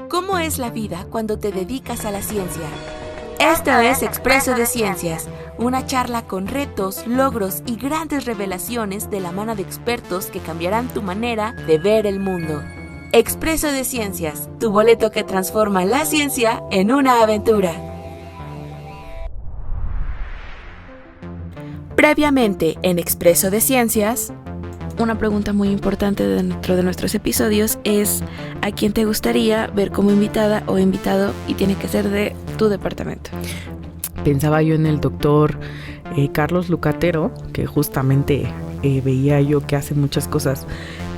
¿Cómo es la vida cuando te dedicas a la ciencia? Esto es Expreso de Ciencias, una charla con retos, logros y grandes revelaciones de la mano de expertos que cambiarán tu manera de ver el mundo. Expreso de Ciencias, tu boleto que transforma la ciencia en una aventura. Previamente en Expreso de Ciencias, una pregunta muy importante dentro de nuestros episodios es ¿a quién te gustaría ver como invitada o invitado? Y tiene que ser de tu departamento. Pensaba yo en el doctor Carlos Lucatero, que justamente veía yo que hace muchas cosas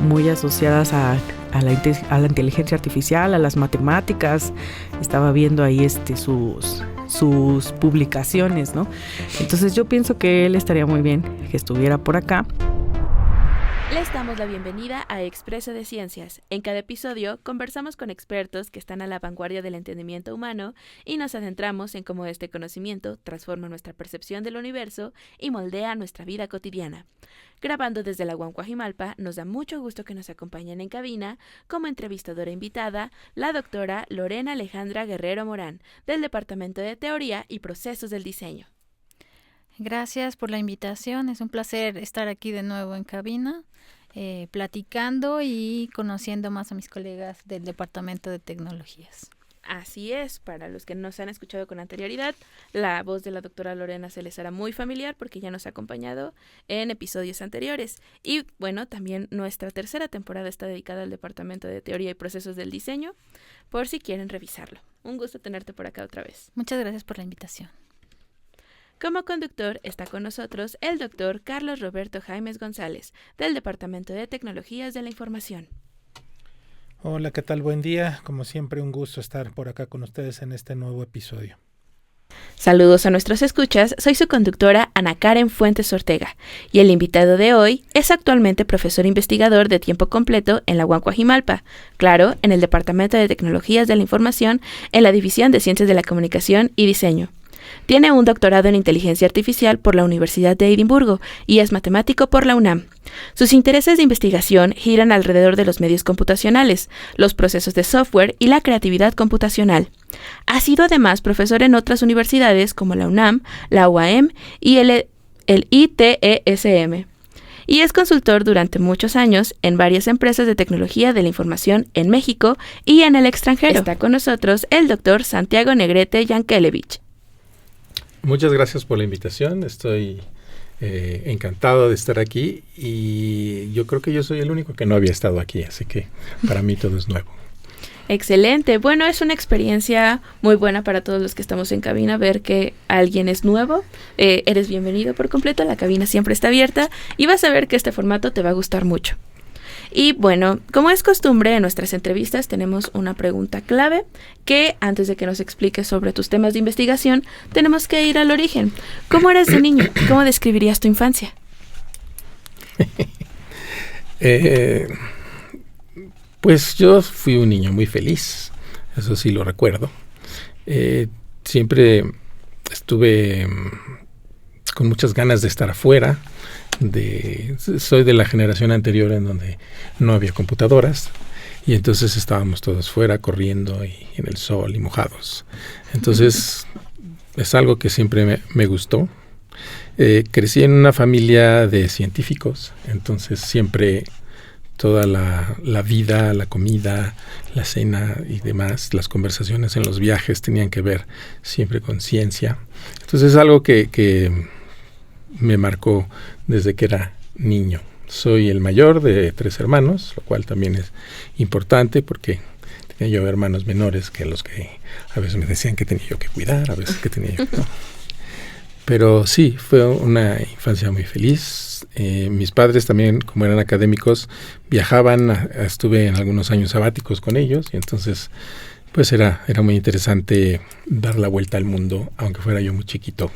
muy asociadas a la inteligencia artificial, a las matemáticas. Estaba viendo ahí sus publicaciones, ¿no? Entonces yo pienso que él estaría muy bien que estuviera por acá. Les damos la bienvenida a Expreso de Ciencias. En cada episodio conversamos con expertos que están a la vanguardia del entendimiento humano y nos adentramos en cómo este conocimiento transforma nuestra percepción del universo y moldea nuestra vida cotidiana. Grabando desde la Huancuajimalpa, nos da mucho gusto que nos acompañen en cabina como entrevistadora invitada la doctora Lorena Alejandra Guerrero Morán, del Departamento de Teoría y Procesos del Diseño. Gracias por la invitación, es un placer estar aquí de nuevo en cabina, platicando y conociendo más a mis colegas del Departamento de Tecnologías. Así es, para los que nos han escuchado con anterioridad, la voz de la doctora Lorena se les hará muy familiar porque ya nos ha acompañado en episodios anteriores. Y bueno, también nuestra tercera temporada está dedicada al Departamento de Teoría y Procesos del Diseño, por si quieren revisarlo. Un gusto tenerte por acá otra vez. Muchas gracias por la invitación. Como conductor está con nosotros el doctor Carlos Roberto Jaimes González, del Departamento de Tecnologías de la Información. Hola, ¿qué tal? Buen día. Como siempre, un gusto estar por acá con ustedes en este nuevo episodio. Saludos a nuestros escuchas, soy su conductora Ana Karen Fuentes Ortega y el invitado de hoy es actualmente profesor investigador de tiempo completo en la Huancuajimalpa, claro, en el Departamento de Tecnologías de la Información en la División de Ciencias de la Comunicación y Diseño. Tiene un doctorado en Inteligencia Artificial por la Universidad de Edimburgo y es matemático por la UNAM. Sus intereses de investigación giran alrededor de los medios computacionales, los procesos de software y la creatividad computacional. Ha sido además profesor en otras universidades como la UNAM, la UAM y el ITESM. Y es consultor durante muchos años en varias empresas de tecnología de la información en México y en el extranjero. Está con nosotros el doctor Santiago Negrete Yankelevich. Muchas gracias por la invitación, estoy encantado de estar aquí y yo creo que yo soy el único que no había estado aquí, así que para mí todo es nuevo. Excelente, bueno, es una experiencia muy buena para todos los que estamos en cabina ver que alguien es nuevo, eres bienvenido por completo, la cabina siempre está abierta y vas a ver que este formato te va a gustar mucho. Y bueno, como es costumbre en nuestras entrevistas tenemos una pregunta clave que antes de que nos expliques sobre tus temas de investigación tenemos que ir al origen. ¿Cómo eres de niño? ¿Cómo describirías tu infancia? Pues yo fui un niño muy feliz, eso sí lo recuerdo. Siempre estuve con muchas ganas de estar afuera. Soy de la generación anterior en donde no había computadoras y entonces estábamos todos fuera corriendo y en el sol y mojados. Entonces es algo que siempre me gustó. Crecí en una familia de científicos, entonces siempre toda la vida, la comida, la cena y demás, las conversaciones en los viajes tenían que ver siempre con ciencia. Entonces es algo que me marcó desde que era niño. Soy el mayor de 3 hermanos, lo cual también es importante porque tenía yo hermanos menores que los que a veces me decían que tenía yo que cuidar, a veces que tenía yo que no. Pero sí, fue una infancia muy feliz. Mis padres también, como eran académicos, viajaban, estuve en algunos años sabáticos con ellos y entonces pues era muy interesante dar la vuelta al mundo, aunque fuera yo muy chiquito.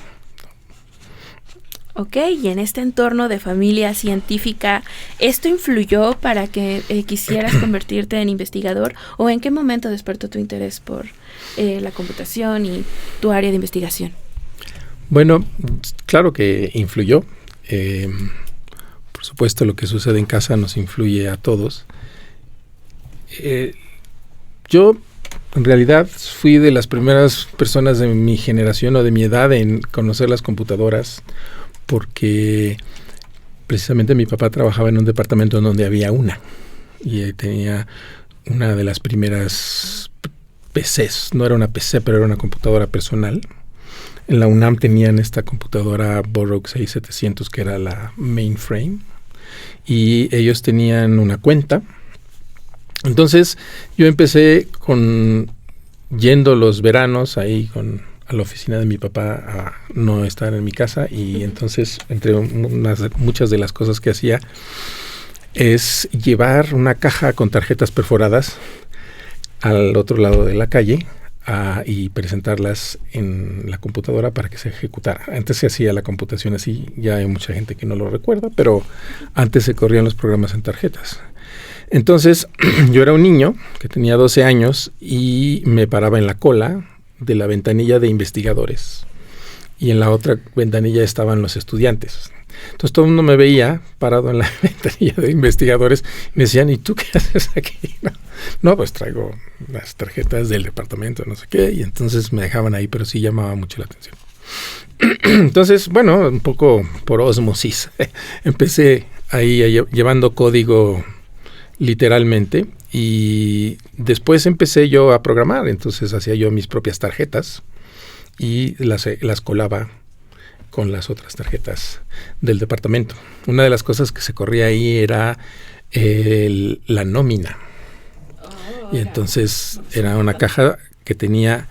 Ok, y en este entorno de familia científica, ¿esto influyó para que quisieras convertirte en investigador? ¿O en qué momento despertó tu interés por la computación y tu área de investigación? Bueno, claro que influyó. Por supuesto, lo que sucede en casa nos influye a todos. Yo En realidad fui de las primeras personas de mi generación o de mi edad en conocer las computadoras, porque precisamente mi papá trabajaba en un departamento en donde había una, y tenía una de las primeras PCs. No era una PC, pero era una computadora personal. En la UNAM tenían esta computadora Borrow 6700, que era la mainframe, y ellos tenían una cuenta. Entonces yo empecé yendo los veranos ahí a la oficina de mi papá a no estar en mi casa, y entonces entre muchas de las cosas que hacía es llevar una caja con tarjetas perforadas al otro lado de la calle y presentarlas en la computadora para que se ejecutara. Antes se hacía la computación así, ya hay mucha gente que no lo recuerda, pero antes se corrían los programas en tarjetas. Entonces yo era un niño que tenía 12 años y me paraba en la cola de la ventanilla de investigadores, y en la otra ventanilla estaban los estudiantes. Entonces todo el mundo me veía parado en la ventanilla de investigadores, me decían, ¿y tú qué haces aquí? No, pues traigo las tarjetas del departamento, no sé qué, y entonces me dejaban ahí, pero sí llamaba mucho la atención. Entonces, bueno, un poco por ósmosis, empecé ahí llevando código literalmente, y después empecé yo a programar. Entonces hacía yo mis propias tarjetas y las colaba con las otras tarjetas del departamento. Una de las cosas que se corría ahí era la nómina. Y entonces era una caja que tenía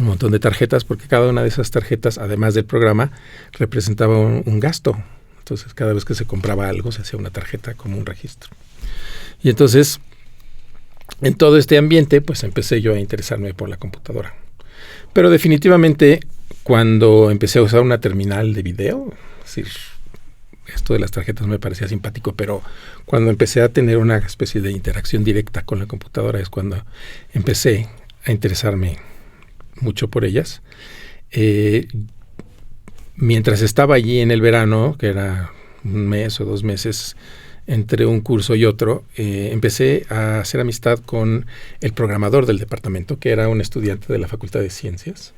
un montón de tarjetas, porque cada una de esas tarjetas, además del programa, representaba un gasto. Entonces cada vez que se compraba algo se hacía una tarjeta como un registro. Y entonces, en todo este ambiente, pues empecé yo a interesarme por la computadora. Pero definitivamente, cuando empecé a usar una terminal de video, es decir, esto de las tarjetas me parecía simpático, pero cuando empecé a tener una especie de interacción directa con la computadora es cuando empecé a interesarme mucho por ellas. Mientras estaba allí en el verano, que era un mes o 2 meses, entre un curso y otro, empecé a hacer amistad con el programador del departamento, que era un estudiante de la Facultad de Ciencias,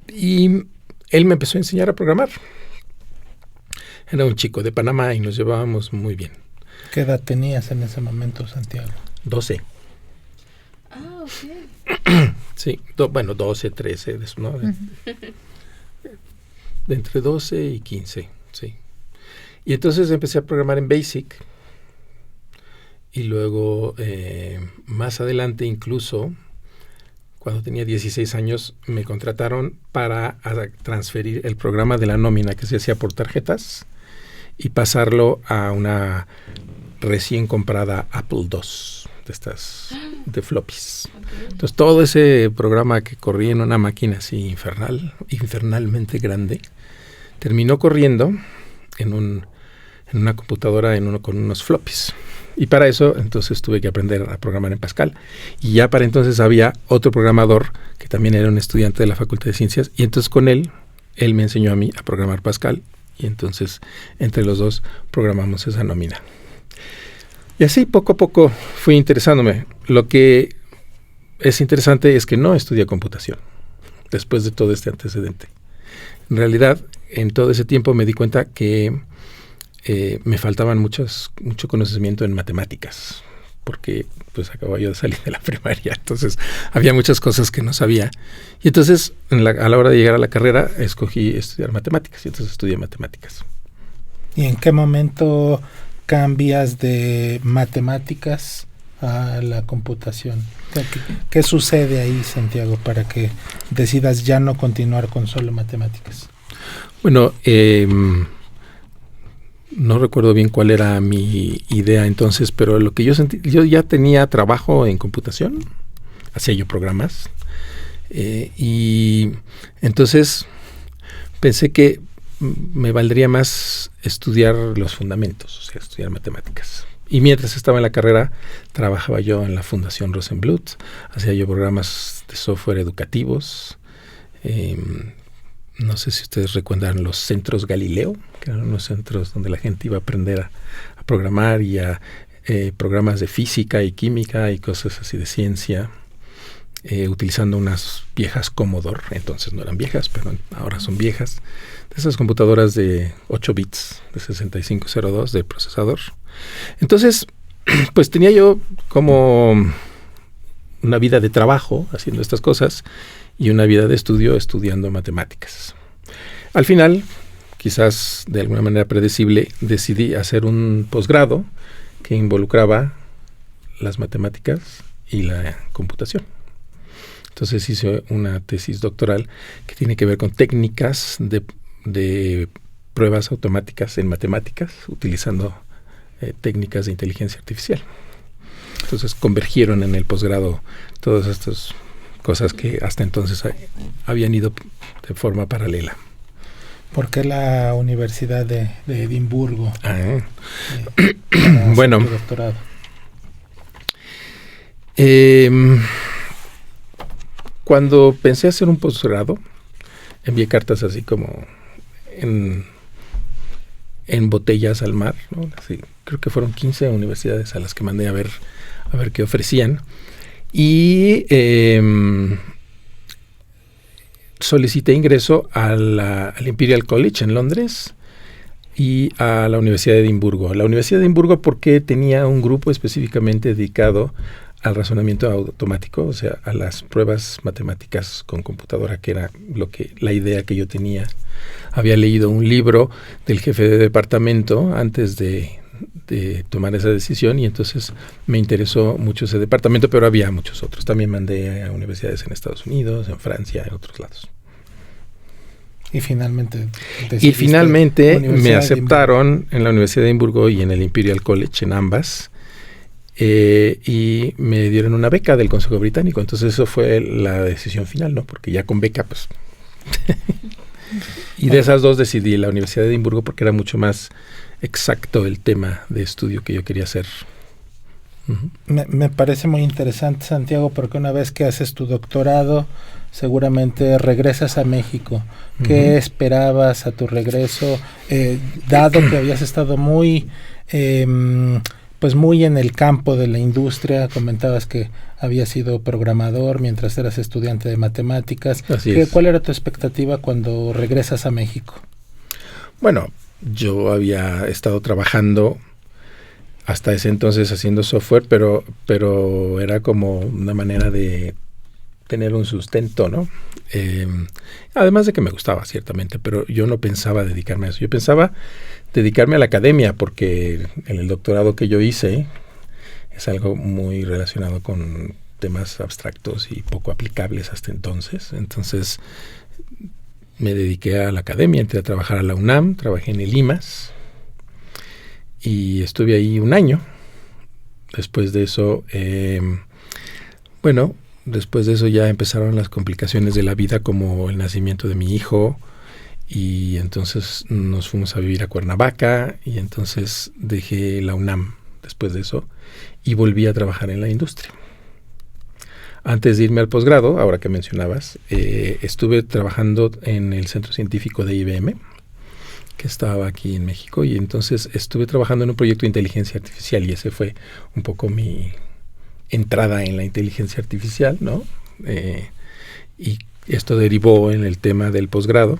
y él me empezó a enseñar a programar. Era un chico de Panamá y nos llevábamos muy bien. ¿Qué edad tenías en ese momento, Santiago? 12. Ah, ok. Sí, 12, 13, ¿no? De entre 12 y 15, sí. Y entonces empecé a programar en BASIC, y luego más adelante, incluso cuando tenía 16 años, me contrataron para transferir el programa de la nómina que se hacía por tarjetas y pasarlo a una recién comprada Apple II, de estas de floppies. Okay. Entonces todo ese programa que corría en una máquina así infernalmente grande, terminó corriendo en una computadora con unos floppies. Y para eso entonces tuve que aprender a programar en Pascal. Y ya para entonces había otro programador que también era un estudiante de la Facultad de Ciencias, y entonces con él me enseñó a mí a programar Pascal, y entonces entre los dos programamos esa nómina. Y así poco a poco fui interesándome. Lo que es interesante es que no estudié computación después de todo este antecedente. En realidad, en todo ese tiempo me di cuenta que me faltaban mucho conocimiento en matemáticas, porque pues acababa yo de salir de la primaria, entonces había muchas cosas que no sabía. Y entonces a la hora de llegar a la carrera escogí estudiar matemáticas, y entonces estudié matemáticas. ¿Y en qué momento cambias de matemáticas a la computación? ¿Qué sucede ahí, Santiago, para que decidas ya no continuar con solo matemáticas? Bueno, no recuerdo bien cuál era mi idea entonces, pero lo que yo sentí, yo ya tenía trabajo en computación, hacía yo programas, y entonces pensé que me valdría más estudiar los fundamentos, o sea, estudiar matemáticas. Y mientras estaba en la carrera, trabajaba yo en la Fundación Rosenbluth, hacía yo programas de software educativos. No sé si ustedes recuerdan los centros Galileo, que eran unos centros donde la gente iba a aprender a programar, y a programas de física y química y cosas así de ciencia. utilizando unas viejas Commodore, entonces no eran viejas, pero ahora son viejas, de esas computadoras de 8 bits, de 6502 de procesador. Entonces, pues tenía yo como una vida de trabajo haciendo estas cosas y una vida de estudio estudiando matemáticas. Al final, quizás de alguna manera predecible, decidí hacer un posgrado que involucraba las matemáticas y la computación. Entonces hice una tesis doctoral que tiene que ver con técnicas de pruebas automáticas en matemáticas, utilizando técnicas de inteligencia artificial. Entonces convergieron en el posgrado todas estas cosas que hasta entonces habían ido de forma paralela. ¿Por qué la Universidad de Edimburgo? Bueno, doctorado. Cuando pensé hacer un posgrado, envié cartas así como en botellas al mar, ¿no? Así, creo que fueron 15 universidades a las que mandé a ver qué ofrecían. Y solicité ingreso al Imperial College en Londres y a la Universidad de Edimburgo. La Universidad de Edimburgo porque tenía un grupo específicamente dedicado al razonamiento automático, o sea, a las pruebas matemáticas con computadora, que era la idea que yo tenía. Había leído un libro del jefe de departamento antes de tomar esa decisión y entonces me interesó mucho ese departamento, pero había muchos otros. También mandé a universidades en Estados Unidos, en Francia, en otros lados. Y finalmente me aceptaron en la Universidad de Edimburgo y en el Imperial College, en ambas. Y me dieron una beca del Consejo Británico. Entonces eso fue la decisión final, ¿no? Porque ya con beca, pues... Y de esas dos decidí la Universidad de Edimburgo porque era mucho más exacto el tema de estudio que yo quería hacer. Uh-huh. Me parece muy interesante, Santiago, porque una vez que haces tu doctorado, seguramente regresas a México. ¿Qué uh-huh. esperabas a tu regreso? Dado que habías estado muy en el campo de la industria, comentabas que habías sido programador mientras eras estudiante de matemáticas. ¿Cuál era tu expectativa cuando regresas a México? Bueno, yo había estado trabajando hasta ese entonces haciendo software, pero era como una manera de tener un sustento, ¿no? Además de que me gustaba, ciertamente, pero yo no pensaba dedicarme a eso. Yo pensaba dedicarme a la academia, porque en el doctorado que yo hice es algo muy relacionado con temas abstractos y poco aplicables hasta entonces. Entonces me dediqué a la academia, entré a trabajar a la UNAM, trabajé en el IMAS y estuve ahí un año. Después de eso, después de eso ya empezaron las complicaciones de la vida, como el nacimiento de mi hijo, y entonces nos fuimos a vivir a Cuernavaca y entonces dejé la UNAM después de eso y volví a trabajar en la industria. Antes de irme al posgrado, ahora que mencionabas, estuve trabajando en el centro científico de IBM, que estaba aquí en México, y entonces estuve trabajando en un proyecto de inteligencia artificial y ese fue un poco mi entrada en la inteligencia artificial, ¿no? Y esto derivó en el tema del posgrado.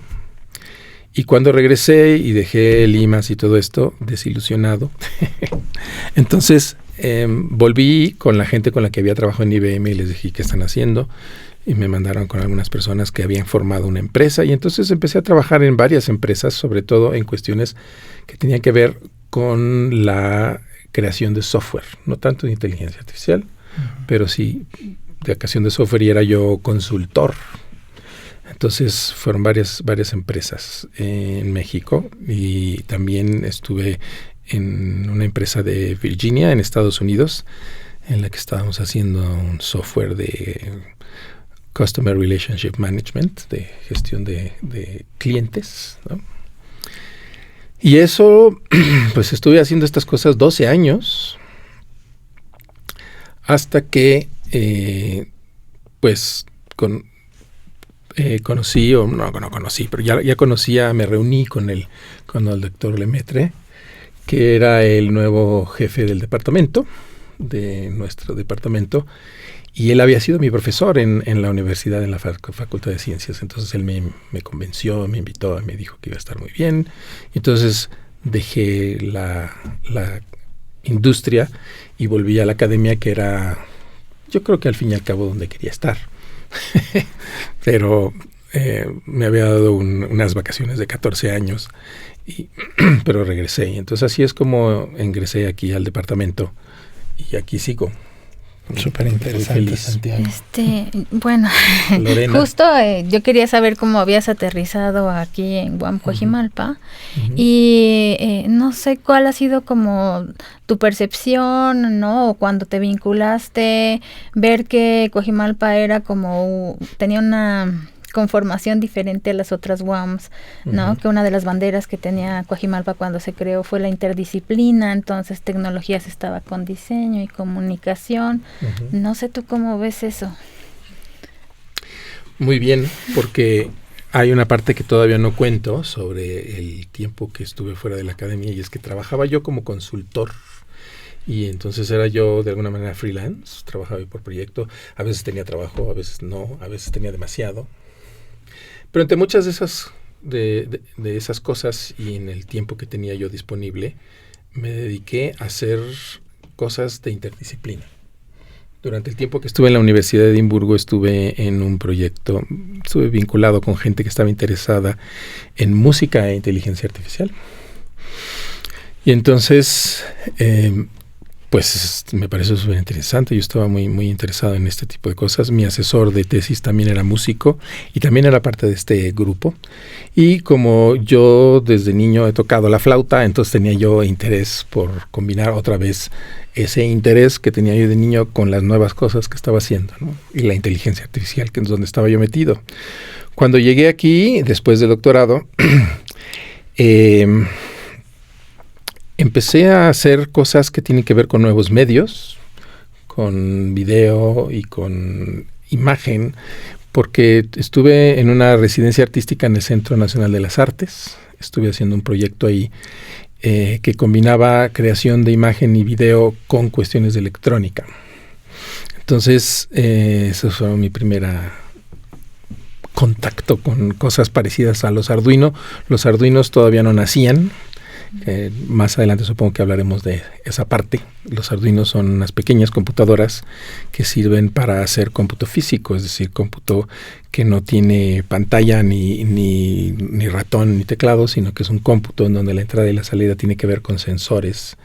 Y cuando regresé y dejé el IMAS y todo esto, desilusionado, entonces volví con la gente con la que había trabajado en IBM y les dije qué están haciendo, y me mandaron con algunas personas que habían formado una empresa, y entonces empecé a trabajar en varias empresas, sobre todo en cuestiones que tenían que ver con la creación de software, no tanto de inteligencia artificial, pero sí de creación de software, y era yo consultor. Entonces fueron varias empresas en México, y también estuve en una empresa de Virginia, en Estados Unidos, en la que estábamos haciendo un software de Customer Relationship Management, de gestión de clientes, ¿no? Y eso, pues estuve haciendo estas cosas 12 años, hasta que, conocí, o no conocí, pero ya conocía, me reuní con el doctor Lemaitre, que era el nuevo jefe del departamento, de nuestro departamento, Y él había sido mi profesor en la universidad, en la Facultad de Ciencias. Entonces él me convenció, me invitó, me dijo que iba a estar muy bien. Entonces dejé la industria y volví a la academia, que era, yo creo que al fin y al cabo, donde quería estar. Pero me había dado unas vacaciones de 14 años, pero regresé. Entonces así es como ingresé aquí al departamento y aquí sigo. Súper interesante, Santiago. Bueno, Lorena. Justo yo quería saber cómo habías aterrizado aquí en Guam, Coajimalpa, y no sé cuál ha sido como tu percepción, ¿no? O cuando te vinculaste, ver que Coajimalpa era como, tenía una conformación diferente a las otras UAMs, ¿no? Que una de las banderas que tenía Coajimalpa cuando se creó fue la interdisciplina, entonces tecnologías estaba con diseño y comunicación. No sé tú cómo ves eso. Muy bien, porque hay una parte que todavía no cuento sobre el tiempo que estuve fuera de la academia, y es que trabajaba yo como consultor. Y entonces era yo de alguna manera freelance, trabajaba yo por proyecto, a veces tenía trabajo, a veces no, a veces tenía demasiado. Pero entre muchas de esas cosas y en el tiempo que tenía yo disponible, me dediqué a hacer cosas de interdisciplina. Durante el tiempo que estuve en la Universidad de Edimburgo estuve en un proyecto, estuve vinculado con gente que estaba interesada en música e inteligencia artificial. Y entonces, pues me pareció súper interesante. Yo estaba muy, muy interesado en este tipo de cosas. Mi asesor de tesis también era músico y también era parte de este grupo. Y como yo desde niño he tocado la flauta, entonces tenía yo interés por combinar otra vez ese interés que tenía yo de niño con las nuevas cosas que estaba haciendo, ¿no? Y la inteligencia artificial, que es donde estaba yo metido. Cuando llegué aquí, después del doctorado, empecé a hacer cosas que tienen que ver con nuevos medios, con video y con imagen, porque estuve en una residencia artística en el Centro Nacional de las Artes. Estuve haciendo un proyecto ahí que combinaba creación de imagen y video con cuestiones de electrónica. Entonces, eso fue mi primera contacto con cosas parecidas a los Arduino. Los Arduinos todavía no nacían. Más adelante supongo que hablaremos de esa parte. Los Arduinos son unas pequeñas computadoras que sirven para hacer cómputo físico, es decir, cómputo que no tiene pantalla ni ratón ni teclado, sino que es un cómputo en donde la entrada y la salida tiene que ver con sensores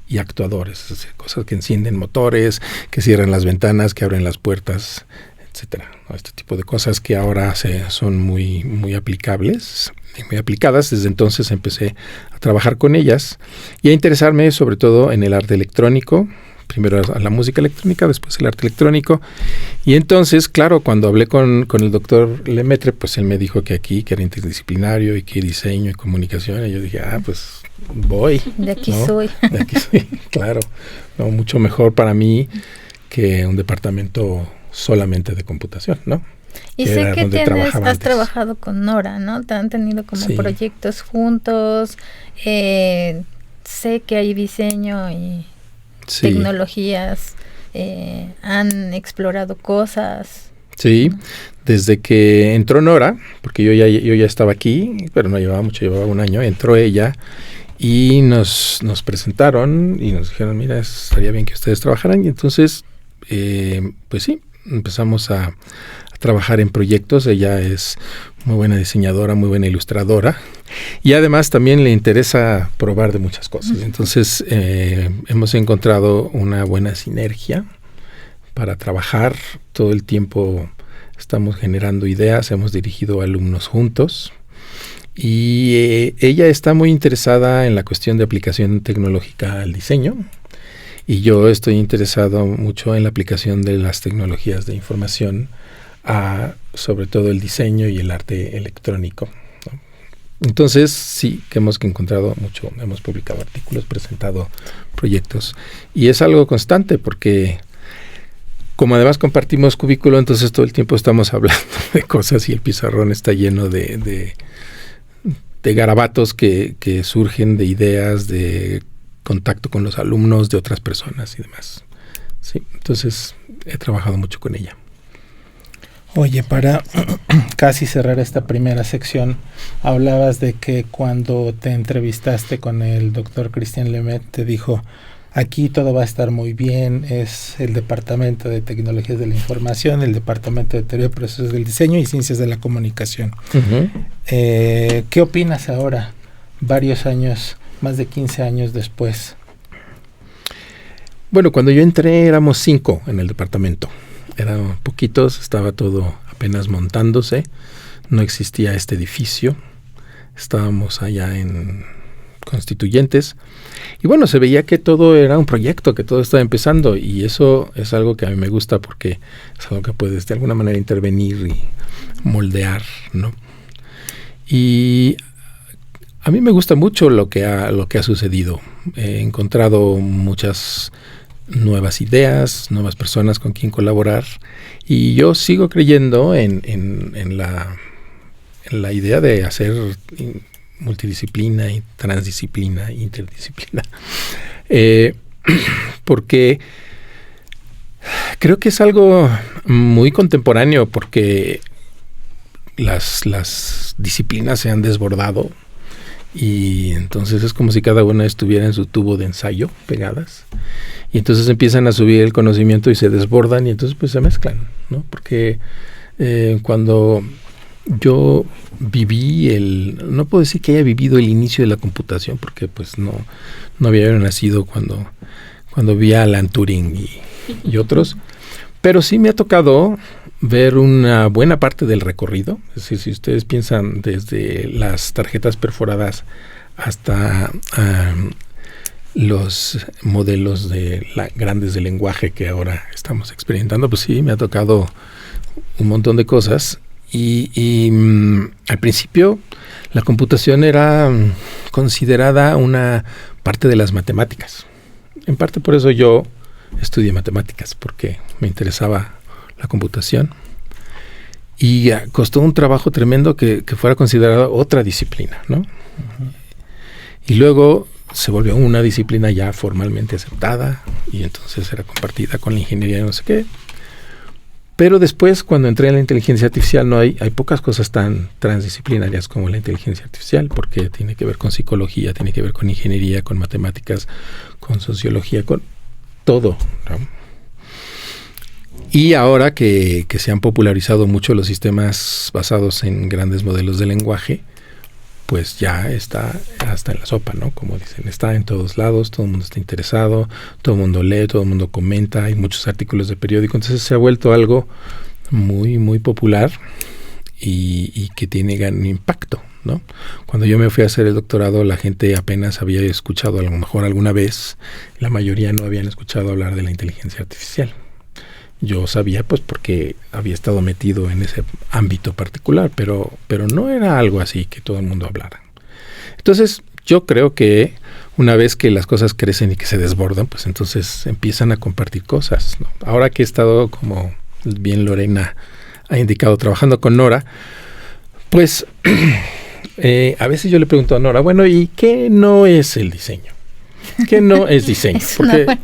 y actuadores, es decir, cosas que encienden motores, que cierran las ventanas, que abren las puertas, etcétera, ¿no? Este tipo de cosas que ahora son muy, muy aplicables y muy aplicadas. Desde entonces empecé a trabajar con ellas y a interesarme sobre todo en el arte electrónico, primero a la música electrónica, después el arte electrónico. Y entonces, claro, cuando hablé con el doctor Lemaitre, pues él me dijo que aquí, que era interdisciplinario y que diseño y comunicación, y yo dije, pues voy. De aquí ¿no? soy. De aquí soy, claro. No, mucho mejor para mí que un departamento solamente de computación, ¿no? Y sé que has trabajado con Nora, ¿no? Te han tenido como proyectos juntos. Sé que hay diseño y tecnologías. Han explorado cosas. Sí, desde que entró Nora, porque yo ya estaba aquí, pero no llevaba mucho, llevaba un año, entró ella y nos presentaron y nos dijeron, mira, estaría bien que ustedes trabajaran. Y entonces, pues sí, empezamos a trabajar en proyectos. Ella es muy buena diseñadora, muy buena ilustradora y además también le interesa probar de muchas cosas. Entonces hemos encontrado una buena sinergia para trabajar. Todo el tiempo estamos generando ideas, hemos dirigido alumnos juntos y ella está muy interesada en la cuestión de aplicación tecnológica al diseño. Y yo estoy interesado mucho en la aplicación de las tecnologías de información a sobre todo el diseño y el arte electrónico, ¿no? Entonces sí que hemos encontrado mucho, hemos publicado artículos, presentado proyectos y es algo constante porque como además compartimos cubículo, entonces todo el tiempo estamos hablando de cosas y el pizarrón está lleno de garabatos que surgen de ideas, de contacto con los alumnos, de otras personas y demás. Sí, entonces he trabajado mucho con ella. Oye, para casi cerrar esta primera sección, hablabas de que cuando te entrevistaste con el doctor Christian Lemaitre te dijo, aquí todo va a estar muy bien, es el Departamento de Tecnologías de la Información, el Departamento de Teoría de Procesos del Diseño y Ciencias de la Comunicación. Uh-huh. ¿Qué opinas ahora, varios años, más de 15 años después? Bueno, cuando yo entré éramos 5 en el departamento. Eran poquitos, estaba todo apenas montándose, no existía este edificio, estábamos allá en Constituyentes y bueno, se veía que todo era un proyecto, que todo estaba empezando y eso es algo que a mí me gusta porque es algo que puedes de alguna manera intervenir y moldear, ¿no? Y a mí me gusta mucho lo que ha sucedido. He encontrado muchas nuevas ideas, nuevas personas con quien colaborar y yo sigo creyendo en la idea de hacer multidisciplina y transdisciplina e interdisciplina porque creo que es algo muy contemporáneo porque las disciplinas se han desbordado y entonces es como si cada una estuviera en su tubo de ensayo pegadas y entonces empiezan a subir el conocimiento y se desbordan y entonces pues se mezclan, ¿no? Porque cuando yo viví no puedo decir que haya vivido el inicio de la computación porque pues no había nacido cuando vi a Alan Turing y otros, pero sí me ha tocado ver una buena parte del recorrido. Es decir, si ustedes piensan desde las tarjetas perforadas hasta los modelos grandes de lenguaje que ahora estamos experimentando, pues sí, me ha tocado un montón de cosas. Y al principio la computación era considerada una parte de las matemáticas. En parte por eso yo estudié matemáticas, porque me interesaba la computación. Y costó un trabajo tremendo que fuera considerada otra disciplina, ¿no? Uh-huh. Y luego se volvió una disciplina ya formalmente aceptada y entonces era compartida con la ingeniería y no sé qué. Pero después, cuando entré en la inteligencia artificial, hay pocas cosas tan transdisciplinarias como la inteligencia artificial, porque tiene que ver con psicología, tiene que ver con ingeniería, con matemáticas, con sociología, con todo, ¿no? Y ahora que se han popularizado mucho los sistemas basados en grandes modelos de lenguaje, pues ya está hasta en la sopa, ¿no? Como dicen, está en todos lados, todo el mundo está interesado, todo el mundo lee, todo el mundo comenta, hay muchos artículos de periódico, entonces se ha vuelto algo muy, muy popular y que tiene gran impacto, ¿no? Cuando yo me fui a hacer el doctorado, la gente apenas había escuchado, a lo mejor alguna vez, la mayoría no habían escuchado hablar de la inteligencia artificial. Yo sabía, pues, porque había estado metido en ese ámbito particular, pero no era algo así que todo el mundo hablara. Entonces, yo creo que una vez que las cosas crecen y que se desbordan, pues entonces empiezan a compartir cosas, ¿no? Ahora que he estado, como bien Lorena ha indicado, trabajando con Nora, pues a veces yo le pregunto a Nora, bueno, ¿y qué no es el diseño? ¿Qué no es diseño?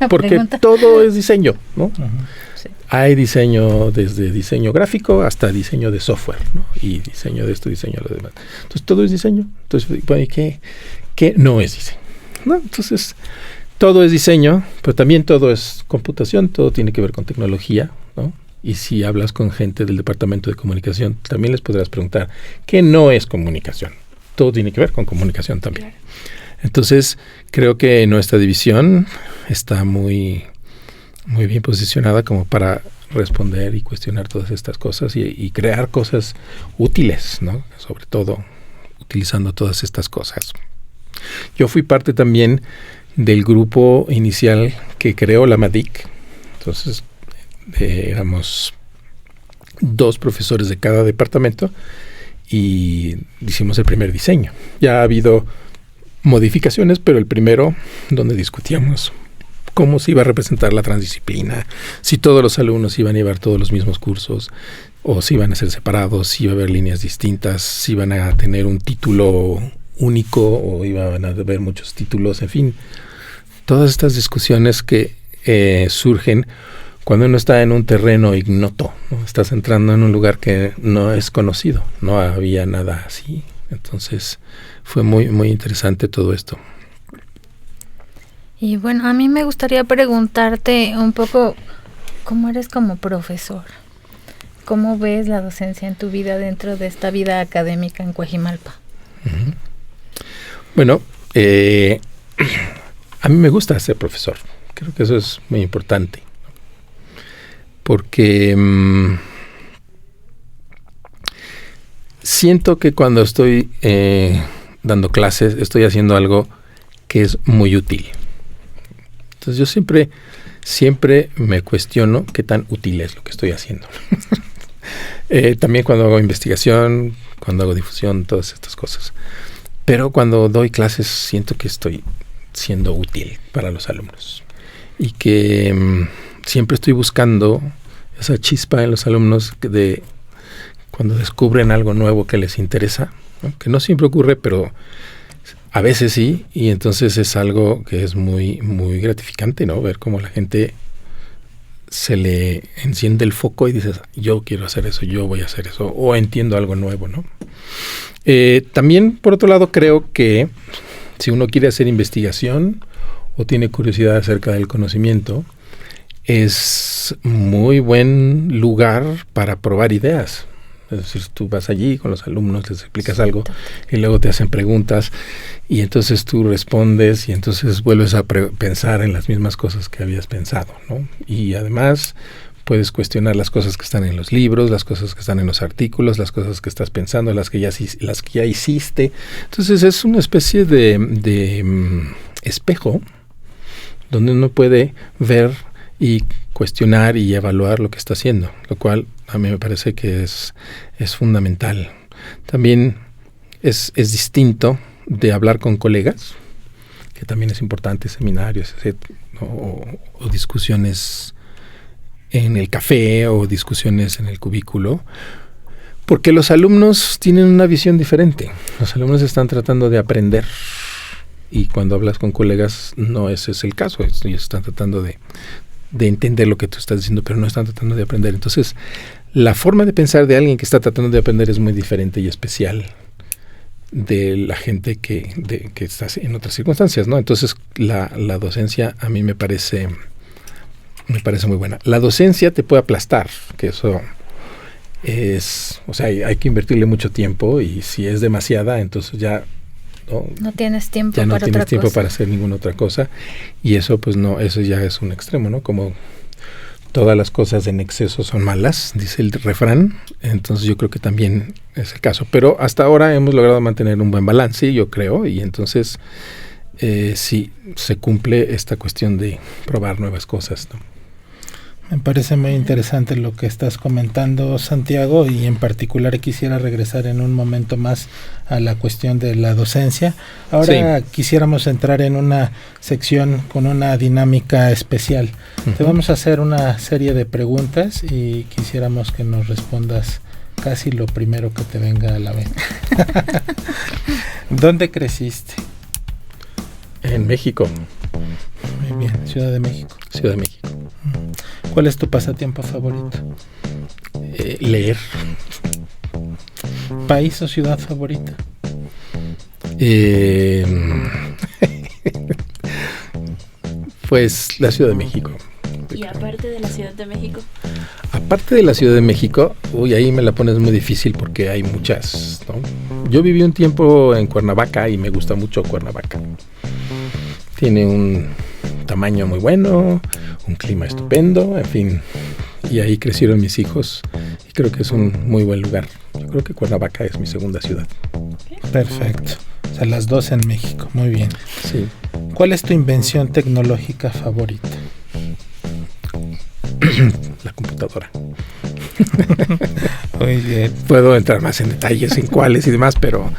Porque todo es diseño, ¿no? Uh-huh. Sí. Hay diseño desde diseño gráfico hasta diseño de software, ¿no? Y diseño de esto, diseño de lo demás. Entonces, todo es diseño. Entonces, bueno, ¿qué no es diseño? ¿No? Entonces, todo es diseño, pero también todo es computación, todo tiene que ver con tecnología, ¿no? Y si hablas con gente del departamento de comunicación, también les podrás preguntar, ¿qué no es comunicación? Todo tiene que ver con comunicación también. Claro. Entonces, creo que nuestra división está muy, muy bien posicionada como para responder y cuestionar todas estas cosas y crear cosas útiles, ¿no? Sobre todo utilizando todas estas cosas. Yo fui parte también del grupo inicial que creó la MADIC. Entonces, éramos 2 profesores de cada departamento y hicimos el primer diseño. Ya ha habido modificaciones, pero el primero, donde discutíamos cómo se iba a representar la transdisciplina, si todos los alumnos iban a llevar todos los mismos cursos, o si iban a ser separados, si iba a haber líneas distintas, si iban a tener un título único o iban a haber muchos títulos, en fin. Todas estas discusiones que surgen cuando uno está en un terreno ignoto, ¿no? Estás entrando en un lugar que no es conocido, no había nada así. Entonces fue muy, muy interesante todo esto. Y bueno, a mí me gustaría preguntarte un poco, ¿cómo eres como profesor? ¿Cómo ves la docencia en tu vida dentro de esta vida académica en Coajimalpa? Uh-huh. Bueno, a mí me gusta ser profesor. Creo que eso es muy importante. Porque siento que cuando estoy dando clases, estoy haciendo algo que es muy útil. Entonces yo siempre me cuestiono qué tan útil es lo que estoy haciendo. También cuando hago investigación, cuando hago difusión, todas estas cosas. Pero cuando doy clases siento que estoy siendo útil para los alumnos. Y que siempre estoy buscando esa chispa en los alumnos de cuando descubren algo nuevo que les interesa, ¿no? Que no siempre ocurre, pero a veces sí, y entonces es algo que es muy, muy gratificante, ¿no? Ver cómo la gente se le enciende el foco y dices, yo quiero hacer eso, yo voy a hacer eso, o entiendo algo nuevo, ¿no? También, por otro lado, creo que si uno quiere hacer investigación o tiene curiosidad acerca del conocimiento, es muy buen lugar para probar ideas. Es decir, tú vas allí con los alumnos, les explicas algo y luego te hacen preguntas y entonces tú respondes y entonces vuelves a pensar en las mismas cosas que habías pensado, ¿no? Y además puedes cuestionar las cosas que están en los libros, las cosas que están en los artículos, las cosas que estás pensando, las que ya hiciste. Entonces es una especie de espejo donde uno puede ver y cuestionar y evaluar lo que está haciendo, lo cual a mí me parece que es fundamental. También es distinto de hablar con colegas, que también es importante, seminarios, o discusiones en el café o discusiones en el cubículo, porque los alumnos tienen una visión diferente. Los alumnos están tratando de aprender y cuando hablas con colegas no ese es el caso. Ellos están tratando de entender lo que tú estás diciendo, pero no están tratando de aprender. Entonces, la forma de pensar de alguien que está tratando de aprender es muy diferente y especial de la gente que está en otras circunstancias, ¿no? Entonces, la docencia a mí me parece muy buena. La docencia te puede aplastar, que eso es, o sea, hay que invertirle mucho tiempo y si es demasiada, entonces ya no tienes tiempo ya no para tienes otra tiempo cosa. para hacer ninguna otra cosa y eso pues no, eso ya es un extremo, ¿no? Como todas las cosas en exceso son malas, dice el refrán, entonces yo creo que también es el caso, pero hasta ahora hemos logrado mantener un buen balance, yo creo, y entonces sí se cumple esta cuestión de probar nuevas cosas, ¿no? Me parece muy interesante lo que estás comentando, Santiago, y en particular quisiera regresar en un momento más a la cuestión de la docencia. Ahora quisiéramos entrar en una sección con una dinámica especial. Uh-huh. Te vamos a hacer una serie de preguntas y quisiéramos que nos respondas casi lo primero que te venga a la mente. ¿Dónde creciste? En México. Muy bien, Ciudad de México. Ciudad de México. ¿Cuál es tu pasatiempo favorito? Leer. ¿País o ciudad favorita? Pues la Ciudad de México. ¿Y aparte de la Ciudad de México? Aparte de la Ciudad de México, ahí me la pones muy difícil porque hay muchas, ¿no? Yo viví un tiempo en Cuernavaca y me gusta mucho Cuernavaca. Tiene un tamaño muy bueno, un clima estupendo, en fin, y ahí crecieron mis hijos y creo que es un muy buen lugar. Yo creo que Cuernavaca es mi segunda ciudad. Perfecto, o sea, las dos en México, muy bien. Sí. ¿Cuál es tu invención tecnológica favorita? La computadora. Muy bien. Puedo entrar más en detalles en cuáles y demás, pero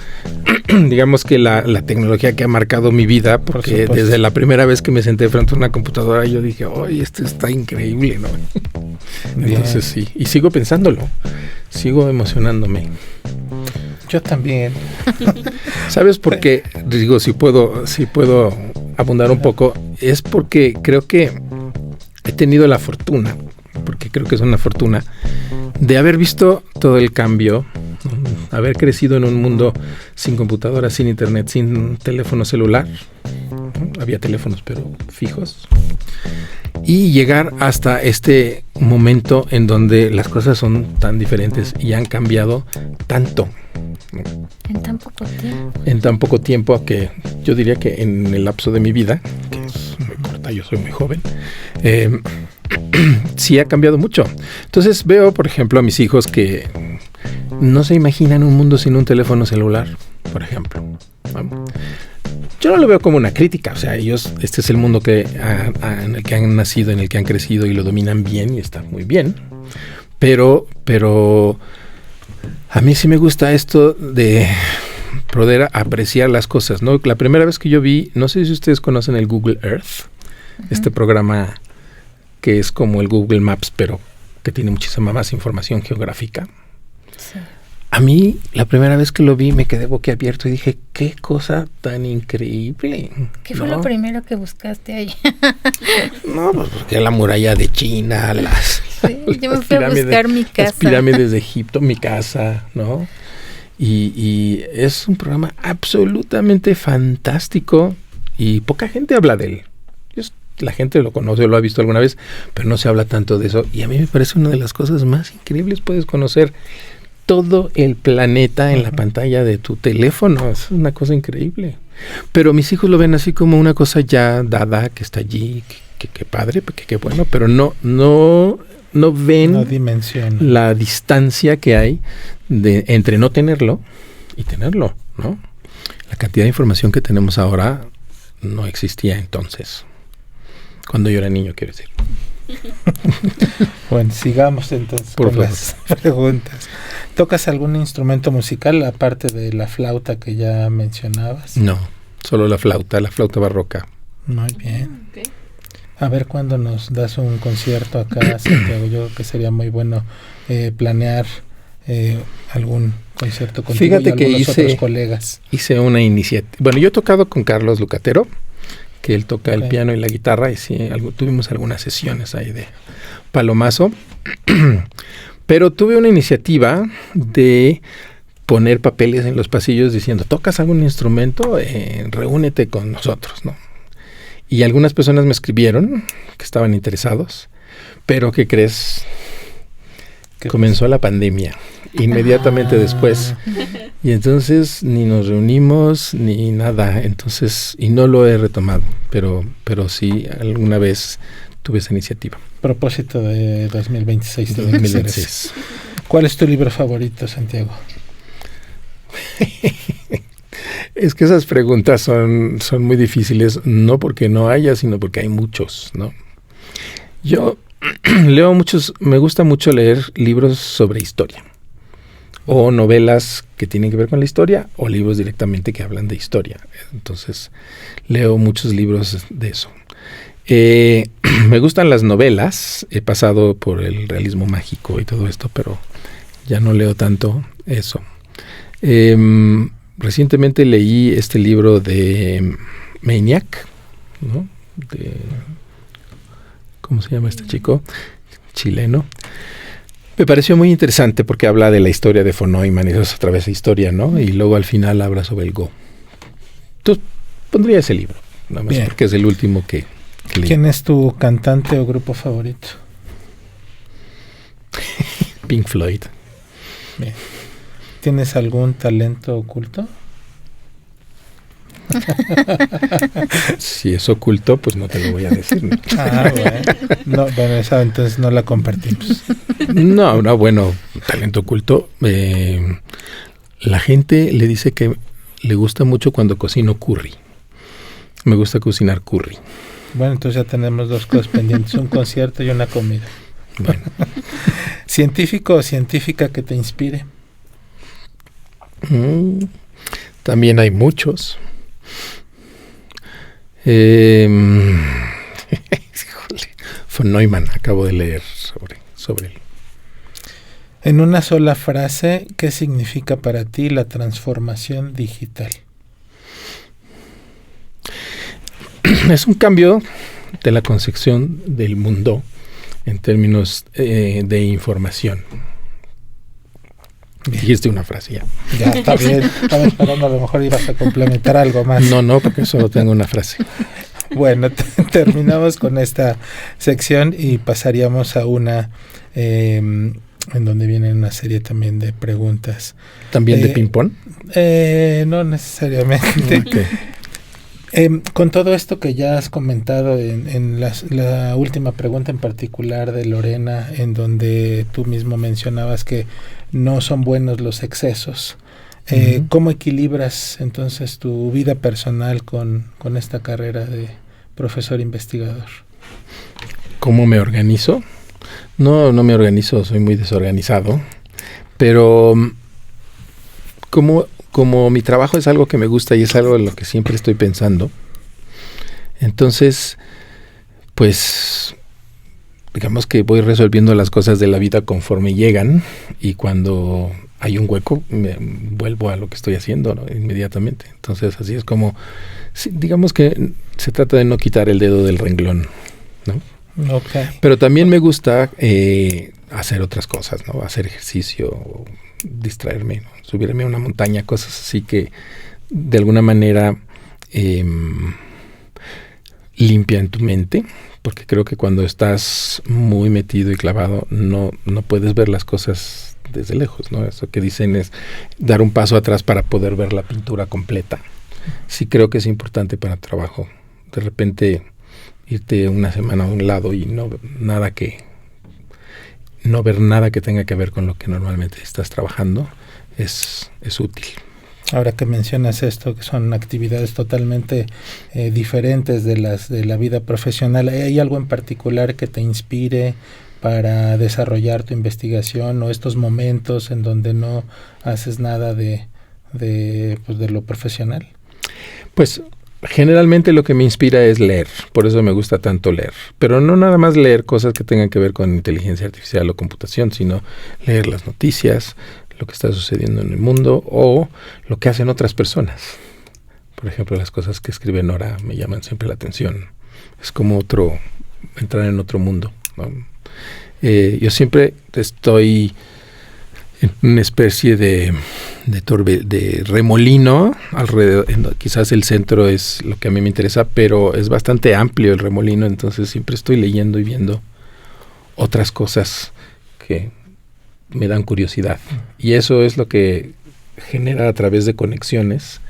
digamos que la tecnología que ha marcado mi vida, porque desde la primera vez que me senté frente a una computadora yo dije, ¡ay, esto está increíble!, ¿no? Entonces sí, y sigo pensándolo, sigo emocionándome. Yo también. ¿Sabes por qué? Digo, si puedo abundar un poco, es porque creo que he tenido la fortuna porque creo que es una fortuna, de haber visto todo el cambio, haber crecido en un mundo sin computadora, sin internet, sin teléfono celular. Había teléfonos pero fijos. Y llegar hasta este momento en donde las cosas son tan diferentes y han cambiado tanto. En tan poco tiempo. En tan poco tiempo, que yo diría que en el lapso de mi vida, que es muy corta, yo soy muy joven, sí ha cambiado mucho. Entonces veo, por ejemplo, a mis hijos que no se imaginan un mundo sin un teléfono celular, por ejemplo. Yo no lo veo como una crítica, o sea, ellos, este es el mundo en el que han nacido, en el que han crecido y lo dominan bien y está muy bien, pero a mí sí me gusta esto de poder apreciar las cosas, ¿no? La primera vez que yo vi, no sé si ustedes conocen el Google Earth, este programa que es como el Google Maps, pero que tiene muchísima más información geográfica. Sí. A mí, la primera vez que lo vi, me quedé boquiabierto y dije, qué cosa tan increíble. ¿Qué fue lo primero que buscaste ahí? No, pues porque la muralla de China, sí, yo me fui a buscar mi casa. Las pirámides de Egipto, mi casa, ¿no? Y es un programa absolutamente fantástico y poca gente habla de él. La gente lo conoce, lo ha visto alguna vez, pero no se habla tanto de eso. Y a mí me parece una de las cosas más increíbles. Puedes conocer todo el planeta en la pantalla de tu teléfono. Es una cosa increíble. Pero mis hijos lo ven así como una cosa ya dada, que está allí, que padre, que bueno, pero no ven la distancia que hay entre no tenerlo y tenerlo, ¿no? La cantidad de información que tenemos ahora no existía entonces. Cuando yo era niño, quiero decir. Bueno, sigamos entonces con las preguntas. ¿Tocas algún instrumento musical aparte de la flauta que ya mencionabas? No, solo la flauta barroca. Muy bien. Okay. A ver cuándo nos das un concierto acá, Santiago. Yo creo que sería muy bueno planear algún concierto contigo. Fíjate y algunos otros colegas. Hice una iniciativa. Bueno, yo he tocado con Carlos Lucatero, que él toca el piano y la guitarra, y sí, tuvimos algunas sesiones ahí de palomazo. Pero tuve una iniciativa de poner papeles en los pasillos diciendo, ¿tocas algún instrumento? Reúnete con nosotros, ¿no? Y algunas personas me escribieron que estaban interesados, pero ¿qué crees? Comenzó la pandemia inmediatamente después. Y entonces ni nos reunimos ni nada, entonces, y no lo he retomado, pero sí alguna vez tuve esa iniciativa. Propósito de 2026. 2026. ¿Cuál es tu libro favorito, Santiago? Es que esas preguntas son muy difíciles, no porque no haya, sino porque hay muchos, ¿no? Yo leo muchos, me gusta mucho leer libros sobre historia, o novelas que tienen que ver con la historia, o libros directamente que hablan de historia. Entonces, leo muchos libros de eso. Me gustan las novelas, he pasado por el realismo mágico y todo esto, pero ya no leo tanto eso. Recientemente leí este libro de Maniac, ¿no? ¿Cómo se llama este chico? Chileno. Me pareció muy interesante porque habla de la historia de von Neumann y eso es otra vez historia, ¿no? Y luego al final habla sobre el Go. Entonces, pondría ese libro, nada más porque es el último que leí. ¿Quién es tu cantante o grupo favorito? Pink Floyd. Bien. ¿Tienes algún talento oculto? Si es oculto, pues no te lo voy a decir, ¿no? Bueno, esa entonces no la compartimos. No, bueno, talento oculto. La gente le dice que le gusta mucho cuando cocino curry. Me gusta cocinar curry. Bueno, entonces ya tenemos dos cosas pendientes, un concierto y una comida. Bueno. ¿Científico o científica que te inspire? También hay muchos. Von Neumann, acabo de leer sobre él. En una sola frase, ¿qué significa para ti la transformación digital? Es un cambio de la concepción del mundo en términos de información. Dijiste una frase ya. Ya, está bien. Estaba esperando, a lo mejor ibas a complementar algo más. No, porque solo tengo una frase. Bueno, terminamos con esta sección y pasaríamos a una en donde viene una serie también de preguntas. ¿También de ping-pong? No necesariamente. Okay. Con todo esto que ya has comentado en la última pregunta en particular de Lorena, en donde tú mismo mencionabas que no son buenos los excesos, ¿cómo equilibras entonces tu vida personal con esta carrera de profesor investigador? ¿Cómo me organizo? No me organizo, soy muy desorganizado, pero como mi trabajo es algo que me gusta y es algo en lo que siempre estoy pensando, entonces, pues, digamos que voy resolviendo las cosas de la vida conforme llegan, y cuando hay un hueco, me vuelvo a lo que estoy haciendo, ¿no? Inmediatamente. Entonces, así es como, sí, digamos que se trata de no quitar el dedo del renglón, ¿no? Okay. Pero también me gusta hacer otras cosas, ¿no? Hacer ejercicio, distraerme, ¿no? Subirme a una montaña, cosas así que de alguna manera limpian tu mente, porque creo que cuando estás muy metido y clavado no puedes ver las cosas desde lejos, ¿no? Eso que dicen es dar un paso atrás para poder ver la pintura completa. Sí creo que es importante para el trabajo. De repente irte una semana a un lado y no ver nada que tenga que ver con lo que normalmente estás trabajando es útil. Ahora que mencionas esto, que son actividades totalmente diferentes de la vida profesional, ¿hay algo en particular que te inspire para desarrollar tu investigación, o estos momentos en donde no haces nada de lo profesional? Pues generalmente lo que me inspira es leer, por eso me gusta tanto leer, pero no nada más leer cosas que tengan que ver con inteligencia artificial o computación, sino leer las noticias, lo que está sucediendo en el mundo o lo que hacen otras personas. Por ejemplo, las cosas que escribe Nora me llaman siempre la atención. Es como entrar en otro mundo, ¿no? Yo siempre estoy en una especie de remolino alrededor. Quizás el centro es lo que a mí me interesa, pero es bastante amplio el remolino, entonces siempre estoy leyendo y viendo otras cosas que me dan curiosidad. Y eso es lo que genera, a través de conexiones,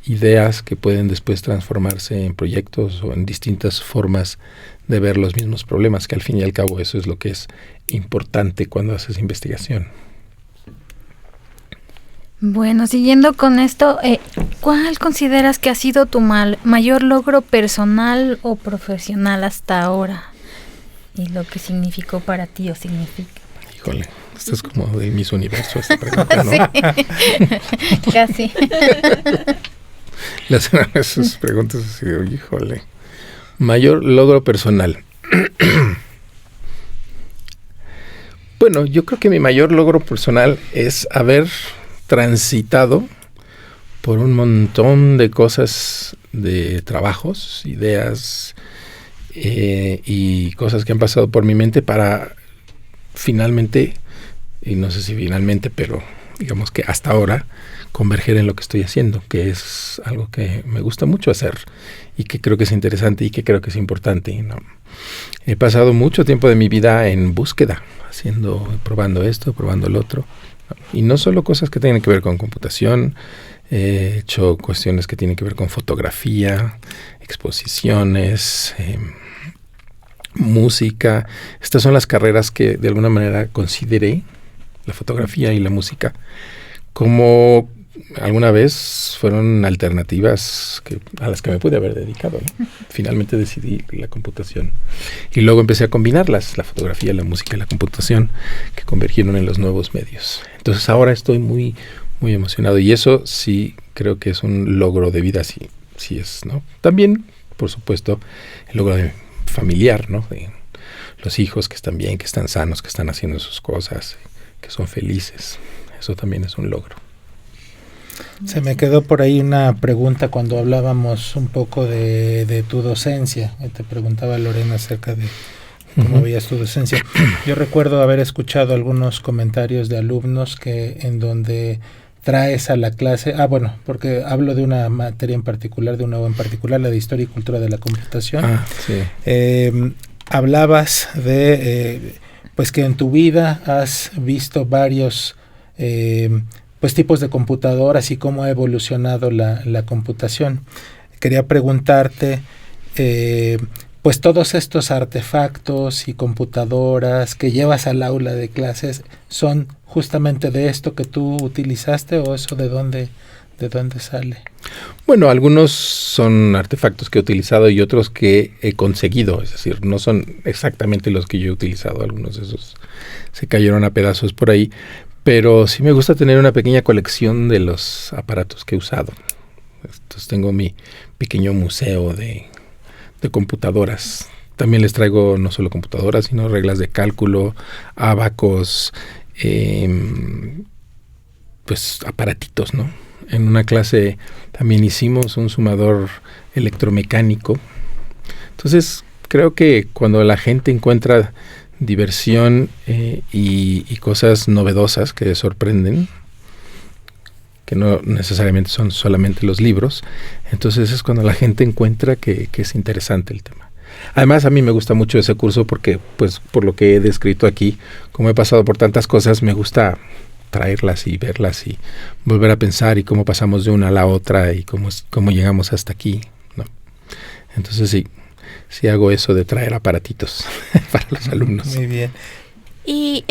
ideas que pueden después transformarse en proyectos o en distintas formas de ver los mismos problemas, que al fin y al cabo eso es lo que es importante cuando haces investigación. Bueno, siguiendo con esto, ¿cuál consideras que ha sido tu mayor logro personal o profesional hasta ahora? Y lo que significó para ti o significa. Híjole, esto es como de Miss Universo, esta pregunta, ¿no? Sí, casi. Esas preguntas así de, híjole. Mayor logro personal. Bueno, yo creo que mi mayor logro personal es haber transitado por un montón de cosas, de trabajos, ideas y cosas que han pasado por mi mente para finalmente, y no sé si finalmente, pero digamos que hasta ahora, converger en lo que estoy haciendo, que es algo que me gusta mucho hacer y que creo que es interesante y que creo que es importante, ¿no? He pasado mucho tiempo de mi vida en búsqueda, probando esto, probando el otro, ¿no? Y no solo cosas que tienen que ver con computación, he hecho cuestiones que tienen que ver con fotografía, exposiciones, música. Estas son las carreras que de alguna manera consideré, la fotografía y la música, como alguna vez fueron alternativas a las que me pude haber dedicado, ¿no? Finalmente decidí la computación y luego empecé a combinarlas, la fotografía, la música y la computación, que convergieron en los nuevos medios. Entonces ahora estoy muy, muy emocionado, y eso sí creo que es un logro de vida, sí es, ¿no? También, por supuesto, el logro familiar, ¿no? De los hijos que están bien, que están sanos, que están haciendo sus cosas, que son felices. Eso también es un logro. Se me quedó por ahí una pregunta cuando hablábamos un poco de tu docencia. Te preguntaba Lorena acerca cómo veías tu docencia. Yo recuerdo haber escuchado algunos comentarios de alumnos que en donde traes a la clase, porque hablo de una materia en particular, de una en particular, la de Historia y Cultura de la Computación. Sí. Hablabas de pues que en tu vida has visto varios pues tipos de computadoras y cómo ha evolucionado la computación. Quería preguntarte, pues todos estos artefactos y computadoras que llevas al aula de clases, ¿son justamente de esto que tú utilizaste o eso de dónde sale? Bueno, algunos son artefactos que he utilizado y otros que he conseguido, es decir, no son exactamente los que yo he utilizado, algunos de esos se cayeron a pedazos por ahí, pero sí me gusta tener una pequeña colección de los aparatos que he usado. Entonces tengo mi pequeño museo de computadoras. También les traigo no solo computadoras, sino reglas de cálculo, ábacos, pues aparatitos, ¿no? En una clase también hicimos un sumador electromecánico. Entonces, creo que cuando la gente encuentra diversión y cosas novedosas que sorprenden, que no necesariamente son solamente los libros, entonces es cuando la gente encuentra que es interesante el tema. Además, a mí me gusta mucho ese curso porque, pues, por lo que he descrito aquí, como he pasado por tantas cosas, me gusta traerlas y verlas y volver a pensar y cómo pasamos de una a la otra y cómo llegamos hasta aquí, ¿no? Entonces sí hago eso de traer aparatitos para los alumnos. Muy bien. Y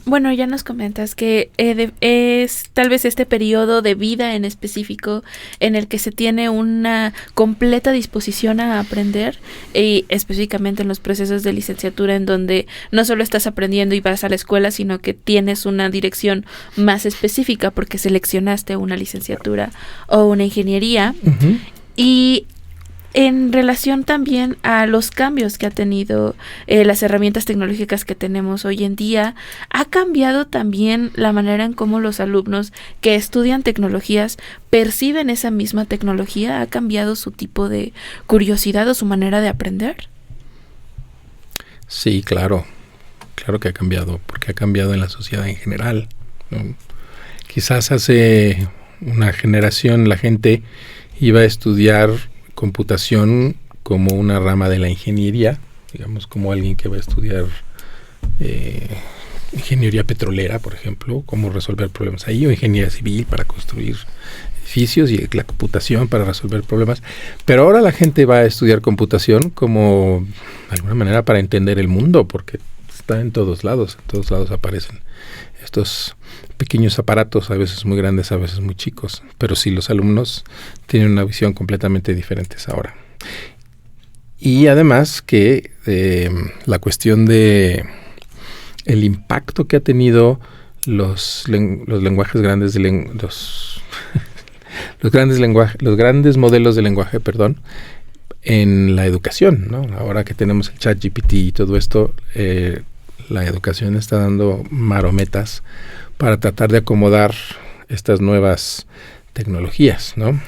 bueno, ya nos comentas que es tal vez este periodo de vida en específico en el que se tiene una completa disposición a aprender, y específicamente en los procesos de licenciatura en donde no solo estás aprendiendo y vas a la escuela, sino que tienes una dirección más específica porque seleccionaste una licenciatura o una ingeniería. Uh-huh. Y en relación también a los cambios que ha tenido las herramientas tecnológicas que tenemos hoy en día, ¿ha cambiado también la manera en cómo los alumnos que estudian tecnologías perciben esa misma tecnología? ¿Ha cambiado su tipo de curiosidad o su manera de aprender? Sí, claro que ha cambiado, porque ha cambiado en la sociedad en general, ¿no? Quizás hace una generación la gente iba a estudiar computación como una rama de la ingeniería, digamos como alguien que va a estudiar ingeniería petrolera, por ejemplo, cómo resolver problemas ahí, o ingeniería civil para construir edificios y la computación para resolver problemas. Pero ahora la gente va a estudiar computación como, de alguna manera, para entender el mundo, porque está en todos lados aparecen estos pequeños aparatos, a veces muy grandes, a veces muy chicos, pero sí los alumnos tienen una visión completamente diferente ahora. Y además que la cuestión de el impacto que ha tenido los lenguajes grandes los grandes modelos de lenguaje, en la educación, ¿no? Ahora que tenemos el ChatGPT y todo esto, la educación está dando marometas para tratar de acomodar estas nuevas tecnologías, ¿no?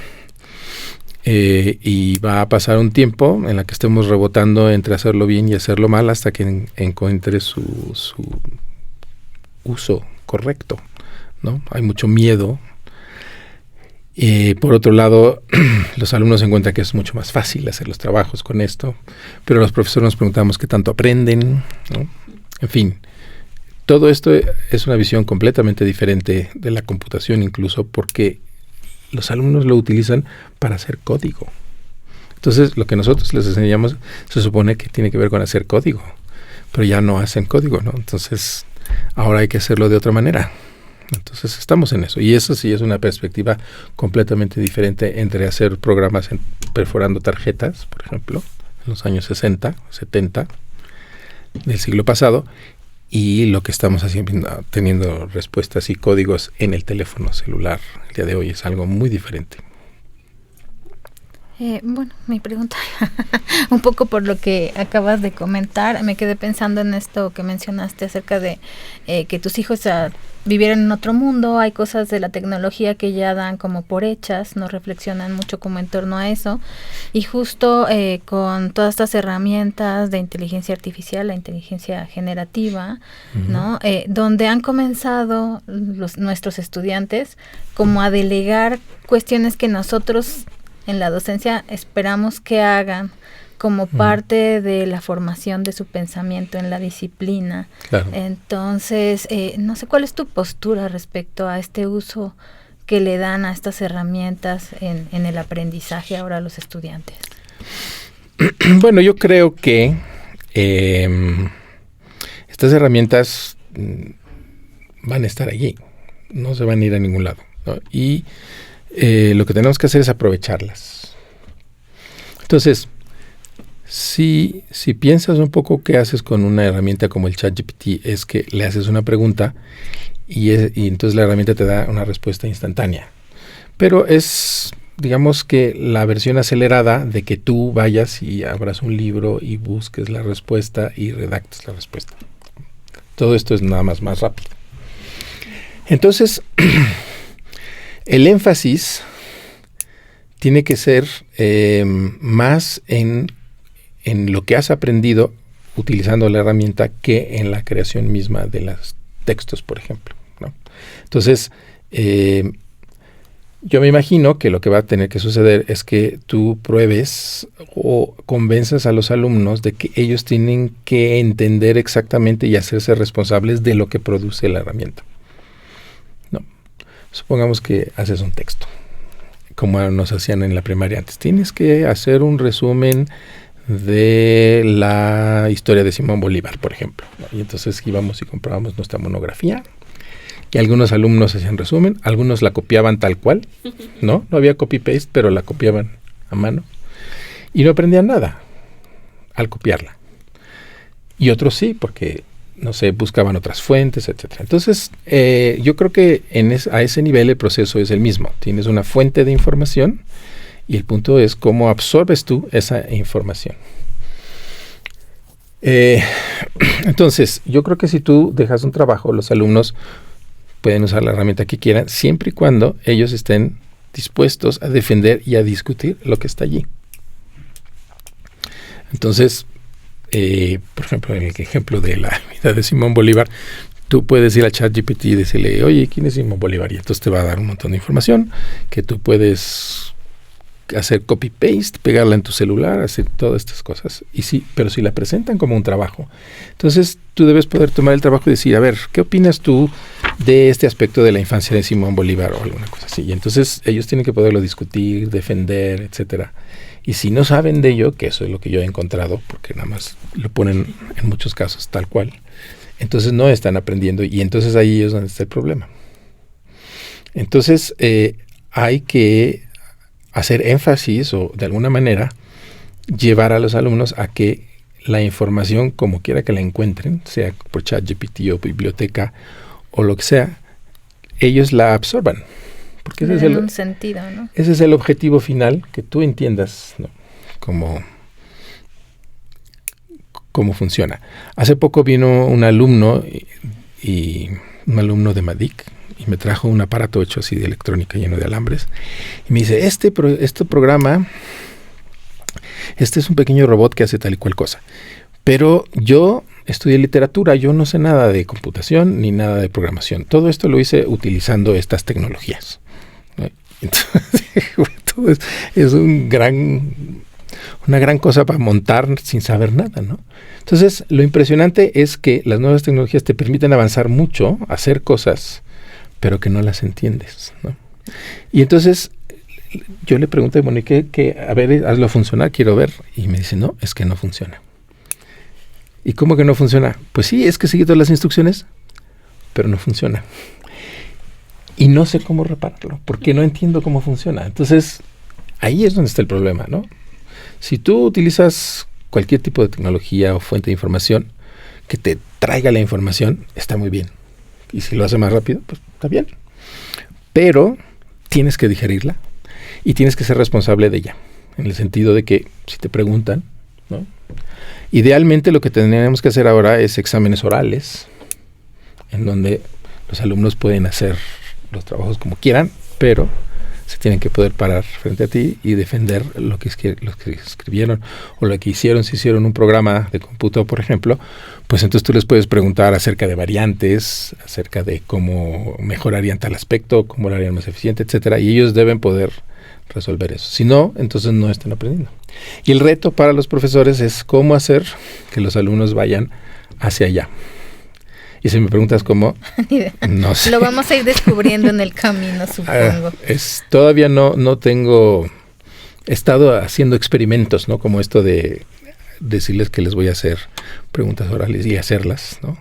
Y va a pasar un tiempo en la que estemos rebotando entre hacerlo bien y hacerlo mal hasta que encuentre su uso correcto, ¿no? Hay mucho miedo. Por otro lado, los alumnos encuentran que es mucho más fácil hacer los trabajos con esto, pero los profesores nos preguntamos qué tanto aprenden, ¿no? En fin, todo esto es una visión completamente diferente de la computación, incluso porque los alumnos lo utilizan para hacer código. Entonces, lo que nosotros les enseñamos se supone que tiene que ver con hacer código, pero ya no hacen código, ¿no? Entonces, ahora hay que hacerlo de otra manera. Entonces, estamos en eso. Y eso sí es una perspectiva completamente diferente entre hacer programas perforando tarjetas, por ejemplo, en los años 60, 70 del siglo pasado, y lo que estamos haciendo, teniendo respuestas y códigos en el teléfono celular el día de hoy, es algo muy diferente. Bueno, mi pregunta, un poco por lo que acabas de comentar, me quedé pensando en esto que mencionaste acerca de que tus hijos vivieron en otro mundo. Hay cosas de la tecnología que ya dan como por hechas, no reflexionan mucho como en torno a eso, y justo con todas estas herramientas de inteligencia artificial, la inteligencia generativa, ¿no? Donde han comenzado nuestros estudiantes como a delegar cuestiones que nosotros en la docencia esperamos que hagan como parte de la formación de su pensamiento en la disciplina. Claro. Entonces, no sé cuál es tu postura respecto a este uso que le dan a estas herramientas en el aprendizaje ahora a los estudiantes. Bueno, yo creo que estas herramientas van a estar allí, no se van a ir a ningún lado, ¿no? Y lo que tenemos que hacer es aprovecharlas. Entonces, si piensas un poco qué haces con una herramienta como el ChatGPT, es que le haces una pregunta y entonces la herramienta te da una respuesta instantánea. Pero es, digamos que la versión acelerada de que tú vayas y abras un libro y busques la respuesta y redactes la respuesta. Todo esto es nada más rápido. Entonces, el énfasis tiene que ser más en lo que has aprendido utilizando la herramienta que en la creación misma de los textos, por ejemplo, ¿no? Entonces, yo me imagino que lo que va a tener que suceder es que tú pruebes o convenzas a los alumnos de que ellos tienen que entender exactamente y hacerse responsables de lo que produce la herramienta. No. Supongamos que haces un texto, como nos hacían en la primaria antes. Tienes que hacer un resumen de la historia de Simón Bolívar, por ejemplo, ¿no? Y entonces íbamos y comprábamos nuestra monografía y algunos alumnos hacían resumen, algunos la copiaban tal cual, no había copy-paste, pero la copiaban a mano y no aprendían nada al copiarla. Y otros sí, porque, no sé, buscaban otras fuentes, etcétera. Entonces, yo creo que a ese nivel el proceso es el mismo. Tienes una fuente de información y el punto es cómo absorbes tú esa información. Entonces, yo creo que si tú dejas un trabajo, los alumnos pueden usar la herramienta que quieran, siempre y cuando ellos estén dispuestos a defender y a discutir lo que está allí. Entonces, por ejemplo, en el ejemplo de la vida de Simón Bolívar, tú puedes ir a ChatGPT y decirle, oye, ¿quién es Simón Bolívar? Y entonces te va a dar un montón de información que tú puedes hacer copy-paste, pegarla en tu celular, hacer todas estas cosas. Y sí, pero si la presentan como un trabajo, entonces tú debes poder tomar el trabajo y decir, a ver, ¿qué opinas tú de este aspecto de la infancia de Simón Bolívar o alguna cosa así? Y entonces ellos tienen que poderlo discutir, defender, etcétera. Y si no saben de ello, que eso es lo que yo he encontrado, porque nada más lo ponen en muchos casos tal cual, entonces no están aprendiendo y entonces ahí es donde está el problema. Entonces hay que hacer énfasis o de alguna manera llevar a los alumnos a que la información, como quiera que la encuentren, sea por ChatGPT o biblioteca o lo que sea, ellos la absorban. Porque ese es un sentido, ¿no? Ese es el objetivo final, que tú entiendas, ¿no? cómo funciona. Hace poco vino un alumno de MADIC y me trajo un aparato hecho así de electrónica lleno de alambres y me dice, este programa, este es un pequeño robot que hace tal y cual cosa, pero yo estudié literatura, yo no sé nada de computación ni nada de programación, todo esto lo hice utilizando estas tecnologías, ¿no? Entonces, todo es una gran cosa para montar sin saber nada, ¿no? Entonces, lo impresionante es que las nuevas tecnologías te permiten avanzar mucho, hacer cosas, pero que no las entiendes, ¿no? Y entonces yo le pregunté, bueno, ¿y qué? A ver, hazlo funcionar, quiero ver. Y me dice, no, es que no funciona. ¿Y cómo que no funciona? Pues sí, es que seguí todas las instrucciones, pero no funciona. Y no sé cómo repararlo, porque no entiendo cómo funciona. Entonces, ahí es donde está el problema, ¿no? Si tú utilizas cualquier tipo de tecnología o fuente de información que te traiga la información, está muy bien. Y si lo hace más rápido, pues está bien. Pero tienes que digerirla y tienes que ser responsable de ella. en el sentido de que si te preguntan, ¿no? Idealmente lo que tendríamos que hacer ahora es exámenes orales, en donde los alumnos pueden hacer los trabajos como quieran, pero se tienen que poder parar frente a ti y defender lo que escribieron o lo que hicieron. Si hicieron un programa de cómputo, por ejemplo, pues entonces tú les puedes preguntar acerca de variantes, acerca de cómo mejorarían tal aspecto, cómo lo harían más eficiente, etcétera, y ellos deben poder resolver eso. Si no, entonces no están aprendiendo. Y el reto para los profesores es cómo hacer que los alumnos vayan hacia allá. Y si me preguntas cómo, no sé. Lo vamos a ir descubriendo en el camino, supongo. Todavía no tengo... He estado haciendo experimentos, ¿no? Como esto de decirles que les voy a hacer preguntas orales y hacerlas, ¿no?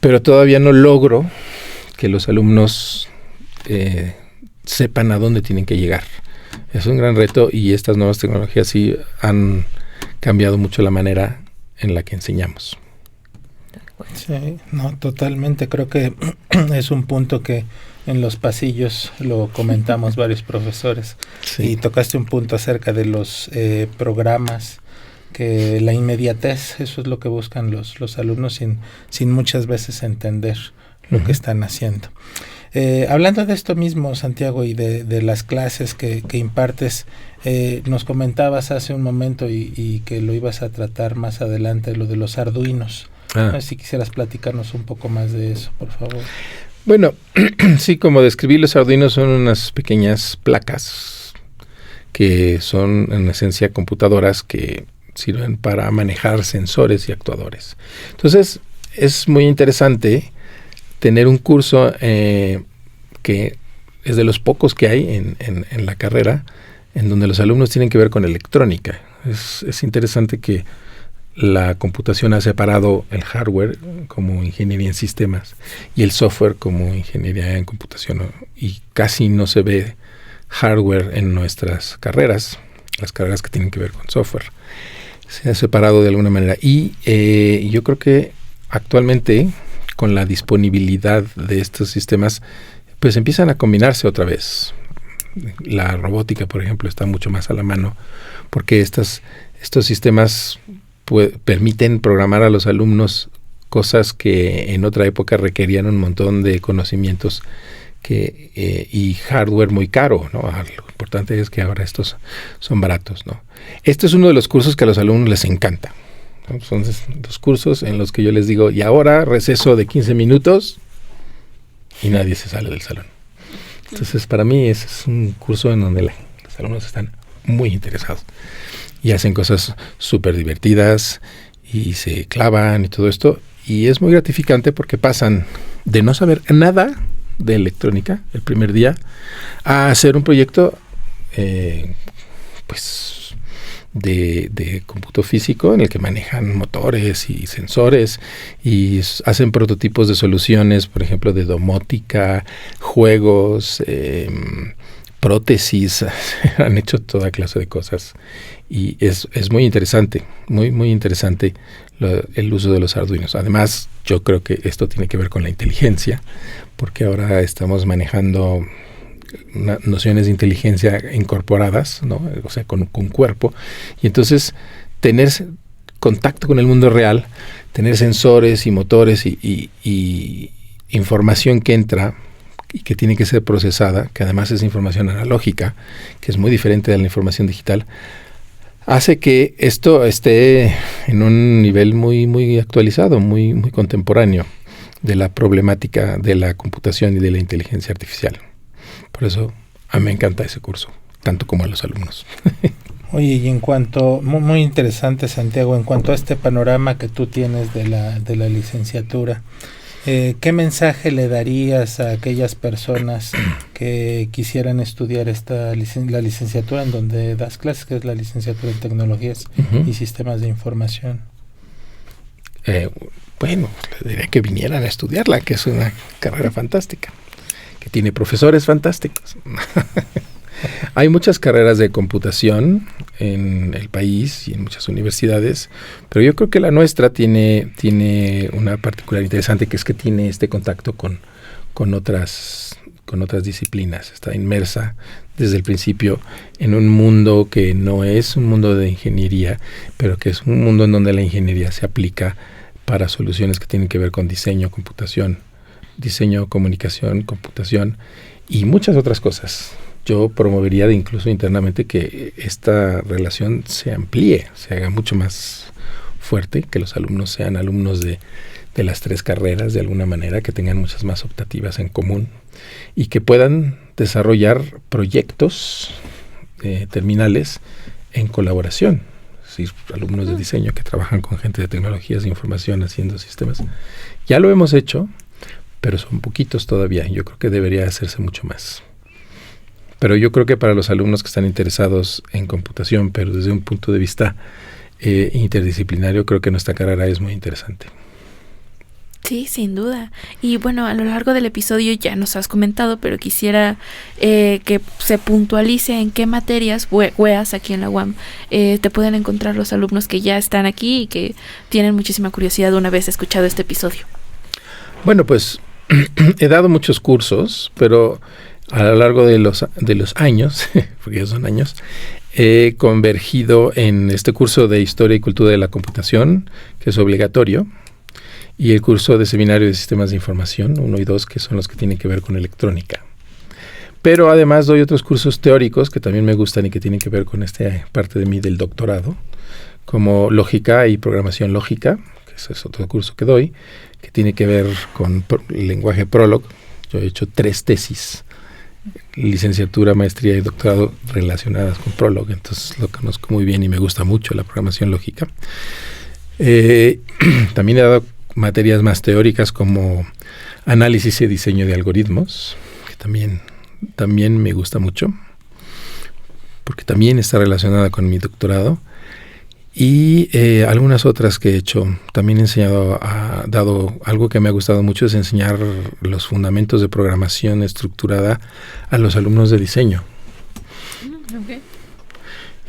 Pero todavía no logro que los alumnos sepan a dónde tienen que llegar. Es un gran reto y estas nuevas tecnologías sí han cambiado mucho la manera en la que enseñamos. Sí, no, totalmente. Creo que es un punto que en los pasillos lo comentamos varios profesores. Sí. Y tocaste un punto acerca de los programas, que la inmediatez, eso es lo que buscan los alumnos sin muchas veces entender lo que están haciendo. Hablando de esto mismo, Santiago, y de las clases que impartes, nos comentabas hace un momento y que lo ibas a tratar más adelante, lo de los arduinos. No sé si quisieras platicarnos un poco más de eso, por favor. Bueno, sí, como describí, los arduinos son unas pequeñas placas que son en esencia computadoras que sirven para manejar sensores y actuadores. Entonces, es muy interesante tener un curso que es de los pocos que hay en la carrera, en donde los alumnos tienen que ver con electrónica. Es interesante que la computación ha separado el hardware como ingeniería en sistemas y el software como ingeniería en computación, ¿no? Y casi no se ve hardware en nuestras carreras, las carreras que tienen que ver con software. Se ha separado de alguna manera y yo creo que actualmente con la disponibilidad de estos sistemas pues empiezan a combinarse otra vez. La robótica, por ejemplo, está mucho más a la mano porque estos sistemas permiten programar a los alumnos cosas que en otra época requerían un montón de conocimientos y hardware muy caro, ¿no? Lo importante es que ahora estos son baratos, ¿no? Este es uno de los cursos que a los alumnos les encanta, ¿no? Son los cursos en los que yo les digo, y ahora receso de 15 minutos y nadie se sale del salón. Entonces, para mí ese es un curso en donde los alumnos están muy interesados y hacen cosas súper divertidas y se clavan y todo esto. Y es muy gratificante porque pasan de no saber nada de electrónica el primer día a hacer un proyecto pues de cómputo físico en el que manejan motores y sensores y hacen prototipos de soluciones, por ejemplo, de domótica, juegos, prótesis, han hecho toda clase de cosas y es muy interesante, muy interesante el uso de los arduinos. Además, yo creo que esto tiene que ver con la inteligencia, porque ahora estamos manejando nociones de inteligencia incorporadas, ¿no? O sea, con cuerpo, y entonces tener contacto con el mundo real, tener sensores y motores y información que entra y que tiene que ser procesada, que además es información analógica, que es muy diferente de la información digital, hace que esto esté en un nivel muy actualizado, muy contemporáneo de la problemática de la computación y de la inteligencia artificial. Por eso a mí me encanta ese curso, tanto como a los alumnos. Oye, y en cuanto, muy interesante, Santiago, en cuanto a este panorama que tú tienes de la licenciatura, ¿qué mensaje le darías a aquellas personas que quisieran estudiar la licenciatura en donde das clases, que es la licenciatura en tecnologías y sistemas de información? Bueno, le diría que vinieran a estudiarla, que es una carrera fantástica, que tiene profesores fantásticos. Hay muchas carreras de computación en el país y en muchas universidades, pero yo creo que la nuestra tiene una particularidad interesante, que es que tiene este contacto con otras con otras disciplinas, está inmersa desde el principio en un mundo que no es un mundo de ingeniería, pero que es un mundo en donde la ingeniería se aplica para soluciones que tienen que ver con diseño, computación, diseño, comunicación, computación y muchas otras cosas. Yo promovería incluso internamente que esta relación se amplíe, se haga mucho más fuerte, que los alumnos sean alumnos de las 3 carreras de alguna manera, que tengan muchas más optativas en común y que puedan desarrollar proyectos terminales en colaboración. Es decir, alumnos de diseño que trabajan con gente de tecnologías de información haciendo sistemas. Ya lo hemos hecho, pero son poquitos todavía. Yo creo que debería hacerse mucho más. Pero yo creo que para los alumnos que están interesados en computación, pero desde un punto de vista interdisciplinario, creo que nuestra carrera es muy interesante. Sí, sin duda. Y bueno, a lo largo del episodio ya nos has comentado, pero quisiera que se puntualice en qué materias WEAS aquí en la UAM te pueden encontrar los alumnos que ya están aquí y que tienen muchísima curiosidad una vez escuchado este episodio. Bueno, pues he dado muchos cursos, pero a lo largo de los años, porque ya son años, he convergido en este curso de Historia y Cultura de la Computación, que es obligatorio, y el curso de Seminario de Sistemas de Información 1 y 2, que son los que tienen que ver con electrónica. Pero además doy otros cursos teóricos que también me gustan y que tienen que ver con esta parte de mí del doctorado, como Lógica y Programación Lógica, que ese es otro curso que doy, que tiene que ver con el lenguaje Prolog. Yo he hecho 3 tesis, licenciatura, maestría y doctorado relacionadas con Prolog, entonces lo conozco muy bien y me gusta mucho la programación lógica. También he dado materias más teóricas como análisis y diseño de algoritmos, que también me gusta mucho, porque también está relacionada con mi doctorado, y algunas otras que he hecho. También he dado algo que me ha gustado mucho, es enseñar los fundamentos de programación estructurada a los alumnos de diseño. Okay.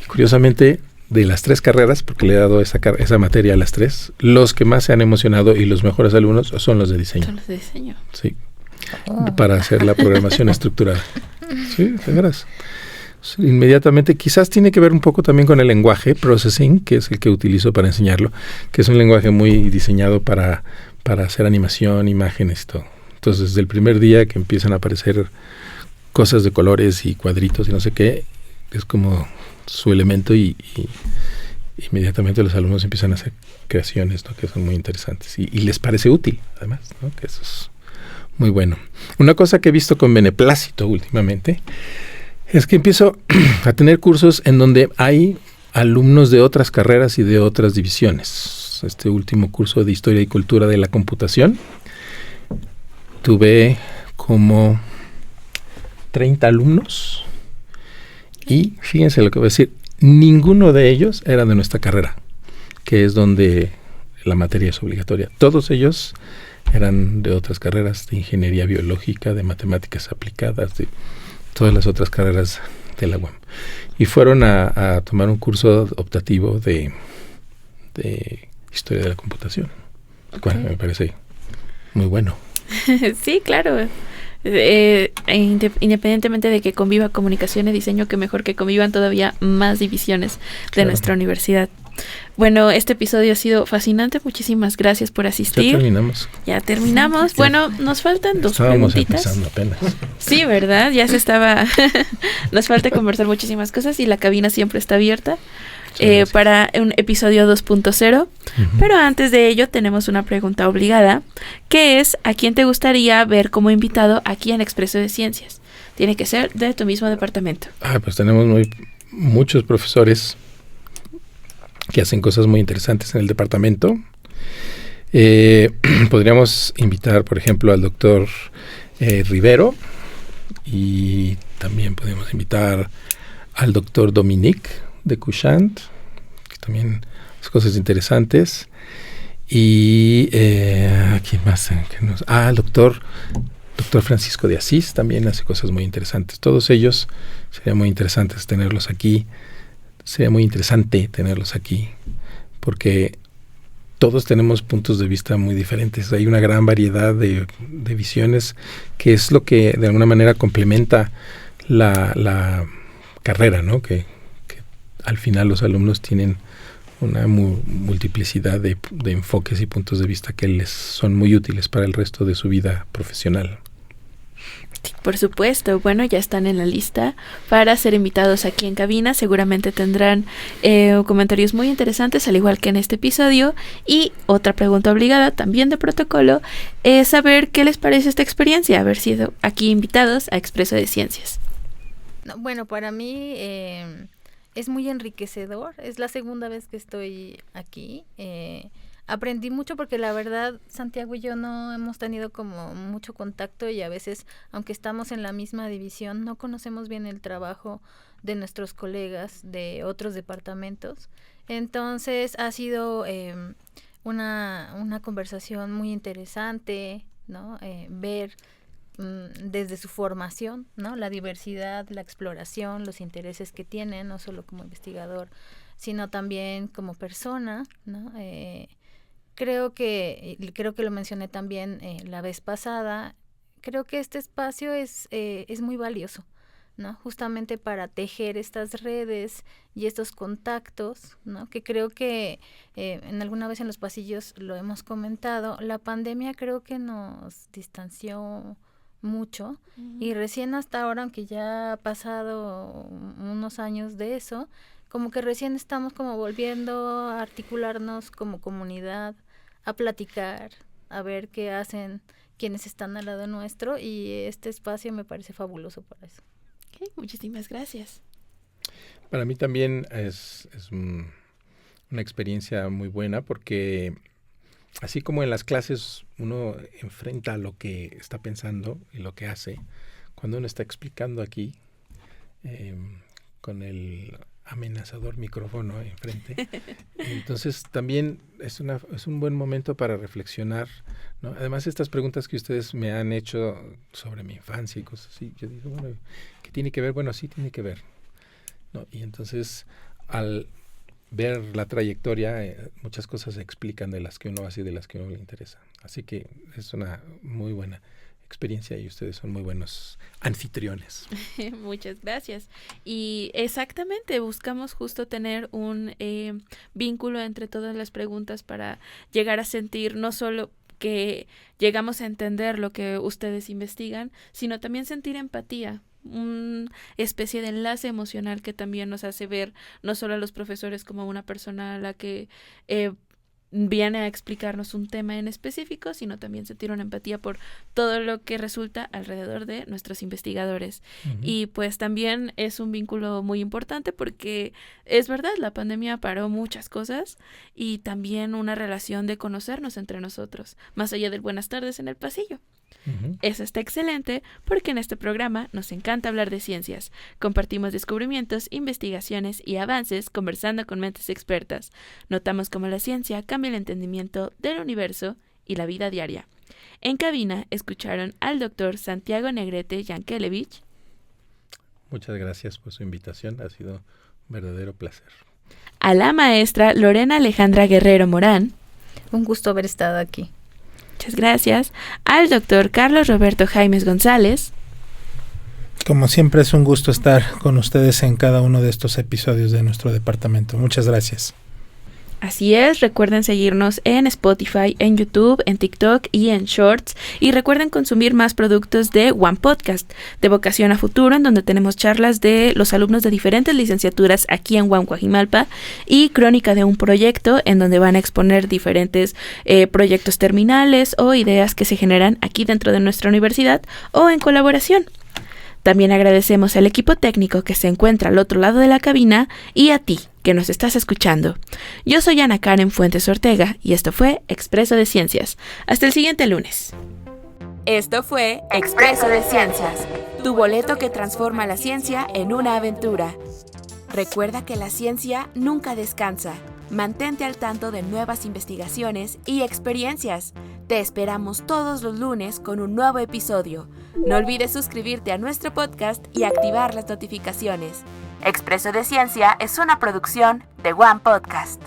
Y curiosamente, de las 3 carreras, porque le he dado esa materia a las 3, los que más se han emocionado y los mejores alumnos son los de diseño. Son los de diseño. Sí, para hacer la programación estructurada. Sí, de veras. Inmediatamente, quizás tiene que ver un poco también con el lenguaje processing, que es el que utilizo para enseñarlo, que es un lenguaje muy diseñado para hacer animación, imágenes y todo. Entonces, desde el primer día que empiezan a aparecer cosas de colores y cuadritos y no sé qué, es como su elemento y inmediatamente los alumnos empiezan a hacer creaciones, ¿no?, que son muy interesantes y les parece útil, además, ¿no?, que eso es muy bueno. Una cosa que he visto con beneplácito últimamente es que empiezo a tener cursos en donde hay alumnos de otras carreras y de otras divisiones. Este último curso de Historia y Cultura de la Computación, tuve como 30 alumnos y fíjense lo que voy a decir, ninguno de ellos era de nuestra carrera, que es donde la materia es obligatoria. Todos ellos eran de otras carreras, de ingeniería biológica, de matemáticas aplicadas, de todas las otras carreras de la UAM. Y fueron a tomar un curso optativo de Historia de la Computación, cual me parece muy bueno. Sí, claro. Independientemente de que conviva comunicación y diseño, que mejor que convivan todavía más divisiones de nuestra universidad. Bueno, este episodio ha sido fascinante. Muchísimas gracias por asistir. Ya terminamos. Bueno, nos faltan 2 preguntitas. Estábamos empezando apenas. Sí, ¿verdad? Ya se estaba... Nos falta conversar muchísimas cosas y la cabina siempre está abierta para un episodio 2.0. Uh-huh. Pero antes de ello tenemos una pregunta obligada, que es: ¿a quién te gustaría ver como invitado aquí en Expreso de Ciencias? Tiene que ser de tu mismo departamento. Pues tenemos muchos profesores que hacen cosas muy interesantes en el departamento. Podríamos invitar, por ejemplo, al doctor Rivero, y también podemos invitar al doctor Dominique de Couchant, que también hace cosas interesantes. Y ¿a quién más? Al doctor Francisco de Asís, también hace cosas muy interesantes. Todos ellos sería muy interesante tenerlos aquí, porque todos tenemos puntos de vista muy diferentes. Hay una gran variedad de visiones, que es lo que de alguna manera complementa la carrera, ¿no? Que al final los alumnos tienen una multiplicidad de enfoques y puntos de vista que les son muy útiles para el resto de su vida profesional. Sí, por supuesto. Bueno, ya están en la lista para ser invitados aquí en cabina. Seguramente tendrán comentarios muy interesantes, al igual que en este episodio. Y otra pregunta obligada, también de protocolo, es saber qué les parece esta experiencia, haber sido aquí invitados a Expreso de Ciencias. No, bueno, para mí es muy enriquecedor. Es la segunda vez que estoy aquí. Aprendí mucho porque la verdad Santiago y yo no hemos tenido como mucho contacto y a veces, aunque estamos en la misma división, no conocemos bien el trabajo de nuestros colegas de otros departamentos. Entonces ha sido una conversación muy interesante, ¿no? Ver desde su formación, ¿no? La diversidad, la exploración, los intereses que tienen, no solo como investigador, sino también como persona, ¿no? Creo que lo mencioné también la vez pasada. Creo que este espacio es muy valioso, ¿no? Justamente para tejer estas redes y estos contactos, ¿no? Que creo que en alguna vez en los pasillos lo hemos comentado. La pandemia creo que nos distanció mucho y recién hasta ahora, aunque ya ha pasado unos años de eso, como que recién estamos como volviendo a articularnos como comunidad, a platicar, a ver qué hacen quienes están al lado nuestro, y este espacio me parece fabuloso para eso. Okay, muchísimas gracias. Para mí también es una experiencia muy buena, porque así como en las clases uno enfrenta lo que está pensando y lo que hace, cuando uno está explicando aquí con el amenazador micrófono enfrente, entonces también es un buen momento para reflexionar, ¿no? Además, estas preguntas que ustedes me han hecho sobre mi infancia y cosas así, yo digo, bueno, ¿qué tiene que ver? Bueno, sí tiene que ver, ¿no? Y entonces, al ver la trayectoria, muchas cosas se explican de las que uno hace y de las que uno le interesa. Así que es una muy buena experiencia y ustedes son muy buenos anfitriones. Muchas gracias. Y exactamente, buscamos justo tener un vínculo entre todas las preguntas para llegar a sentir no solo que llegamos a entender lo que ustedes investigan, sino también sentir empatía, una especie de enlace emocional que también nos hace ver no solo a los profesores como una persona a la que viene a explicarnos un tema en específico, sino también sentir una empatía por todo lo que resulta alrededor de nuestros investigadores. Uh-huh. Y pues también es un vínculo muy importante porque es verdad, la pandemia paró muchas cosas y también una relación de conocernos entre nosotros, más allá del buenas tardes en el pasillo. Uh-huh. Eso está excelente porque en este programa nos encanta hablar de ciencias. Compartimos descubrimientos, investigaciones y avances conversando con mentes expertas. Notamos cómo la ciencia cambia el entendimiento del universo y la vida diaria. En cabina escucharon al doctor Santiago Negrete Yankelevich. Muchas gracias por su invitación, ha sido un verdadero placer. A la maestra Lorena Alejandra Guerrero Morán. Un gusto haber estado aquí. Muchas gracias. Al doctor Carlos Roberto Jaimes González. Como siempre es un gusto estar con ustedes en cada uno de estos episodios de nuestro departamento. Muchas gracias. Así es, recuerden seguirnos en Spotify, en YouTube, en TikTok y en Shorts. Y recuerden consumir más productos de One Podcast, de Vocación a Futuro, en donde tenemos charlas de los alumnos de diferentes licenciaturas aquí en One Coajimalpa, y Crónica de un Proyecto, en donde van a exponer diferentes proyectos terminales o ideas que se generan aquí dentro de nuestra universidad o en colaboración. También agradecemos al equipo técnico que se encuentra al otro lado de la cabina y a ti, que nos estás escuchando. Yo soy Ana Karen Fuentes Ortega y esto fue Expreso de Ciencias. Hasta el siguiente lunes. Esto fue Expreso de Ciencias, tu boleto que transforma la ciencia en una aventura. Recuerda que la ciencia nunca descansa. Mantente al tanto de nuevas investigaciones y experiencias. Te esperamos todos los lunes con un nuevo episodio. No olvides suscribirte a nuestro podcast y activar las notificaciones. Expreso de Ciencia es una producción de One Podcast.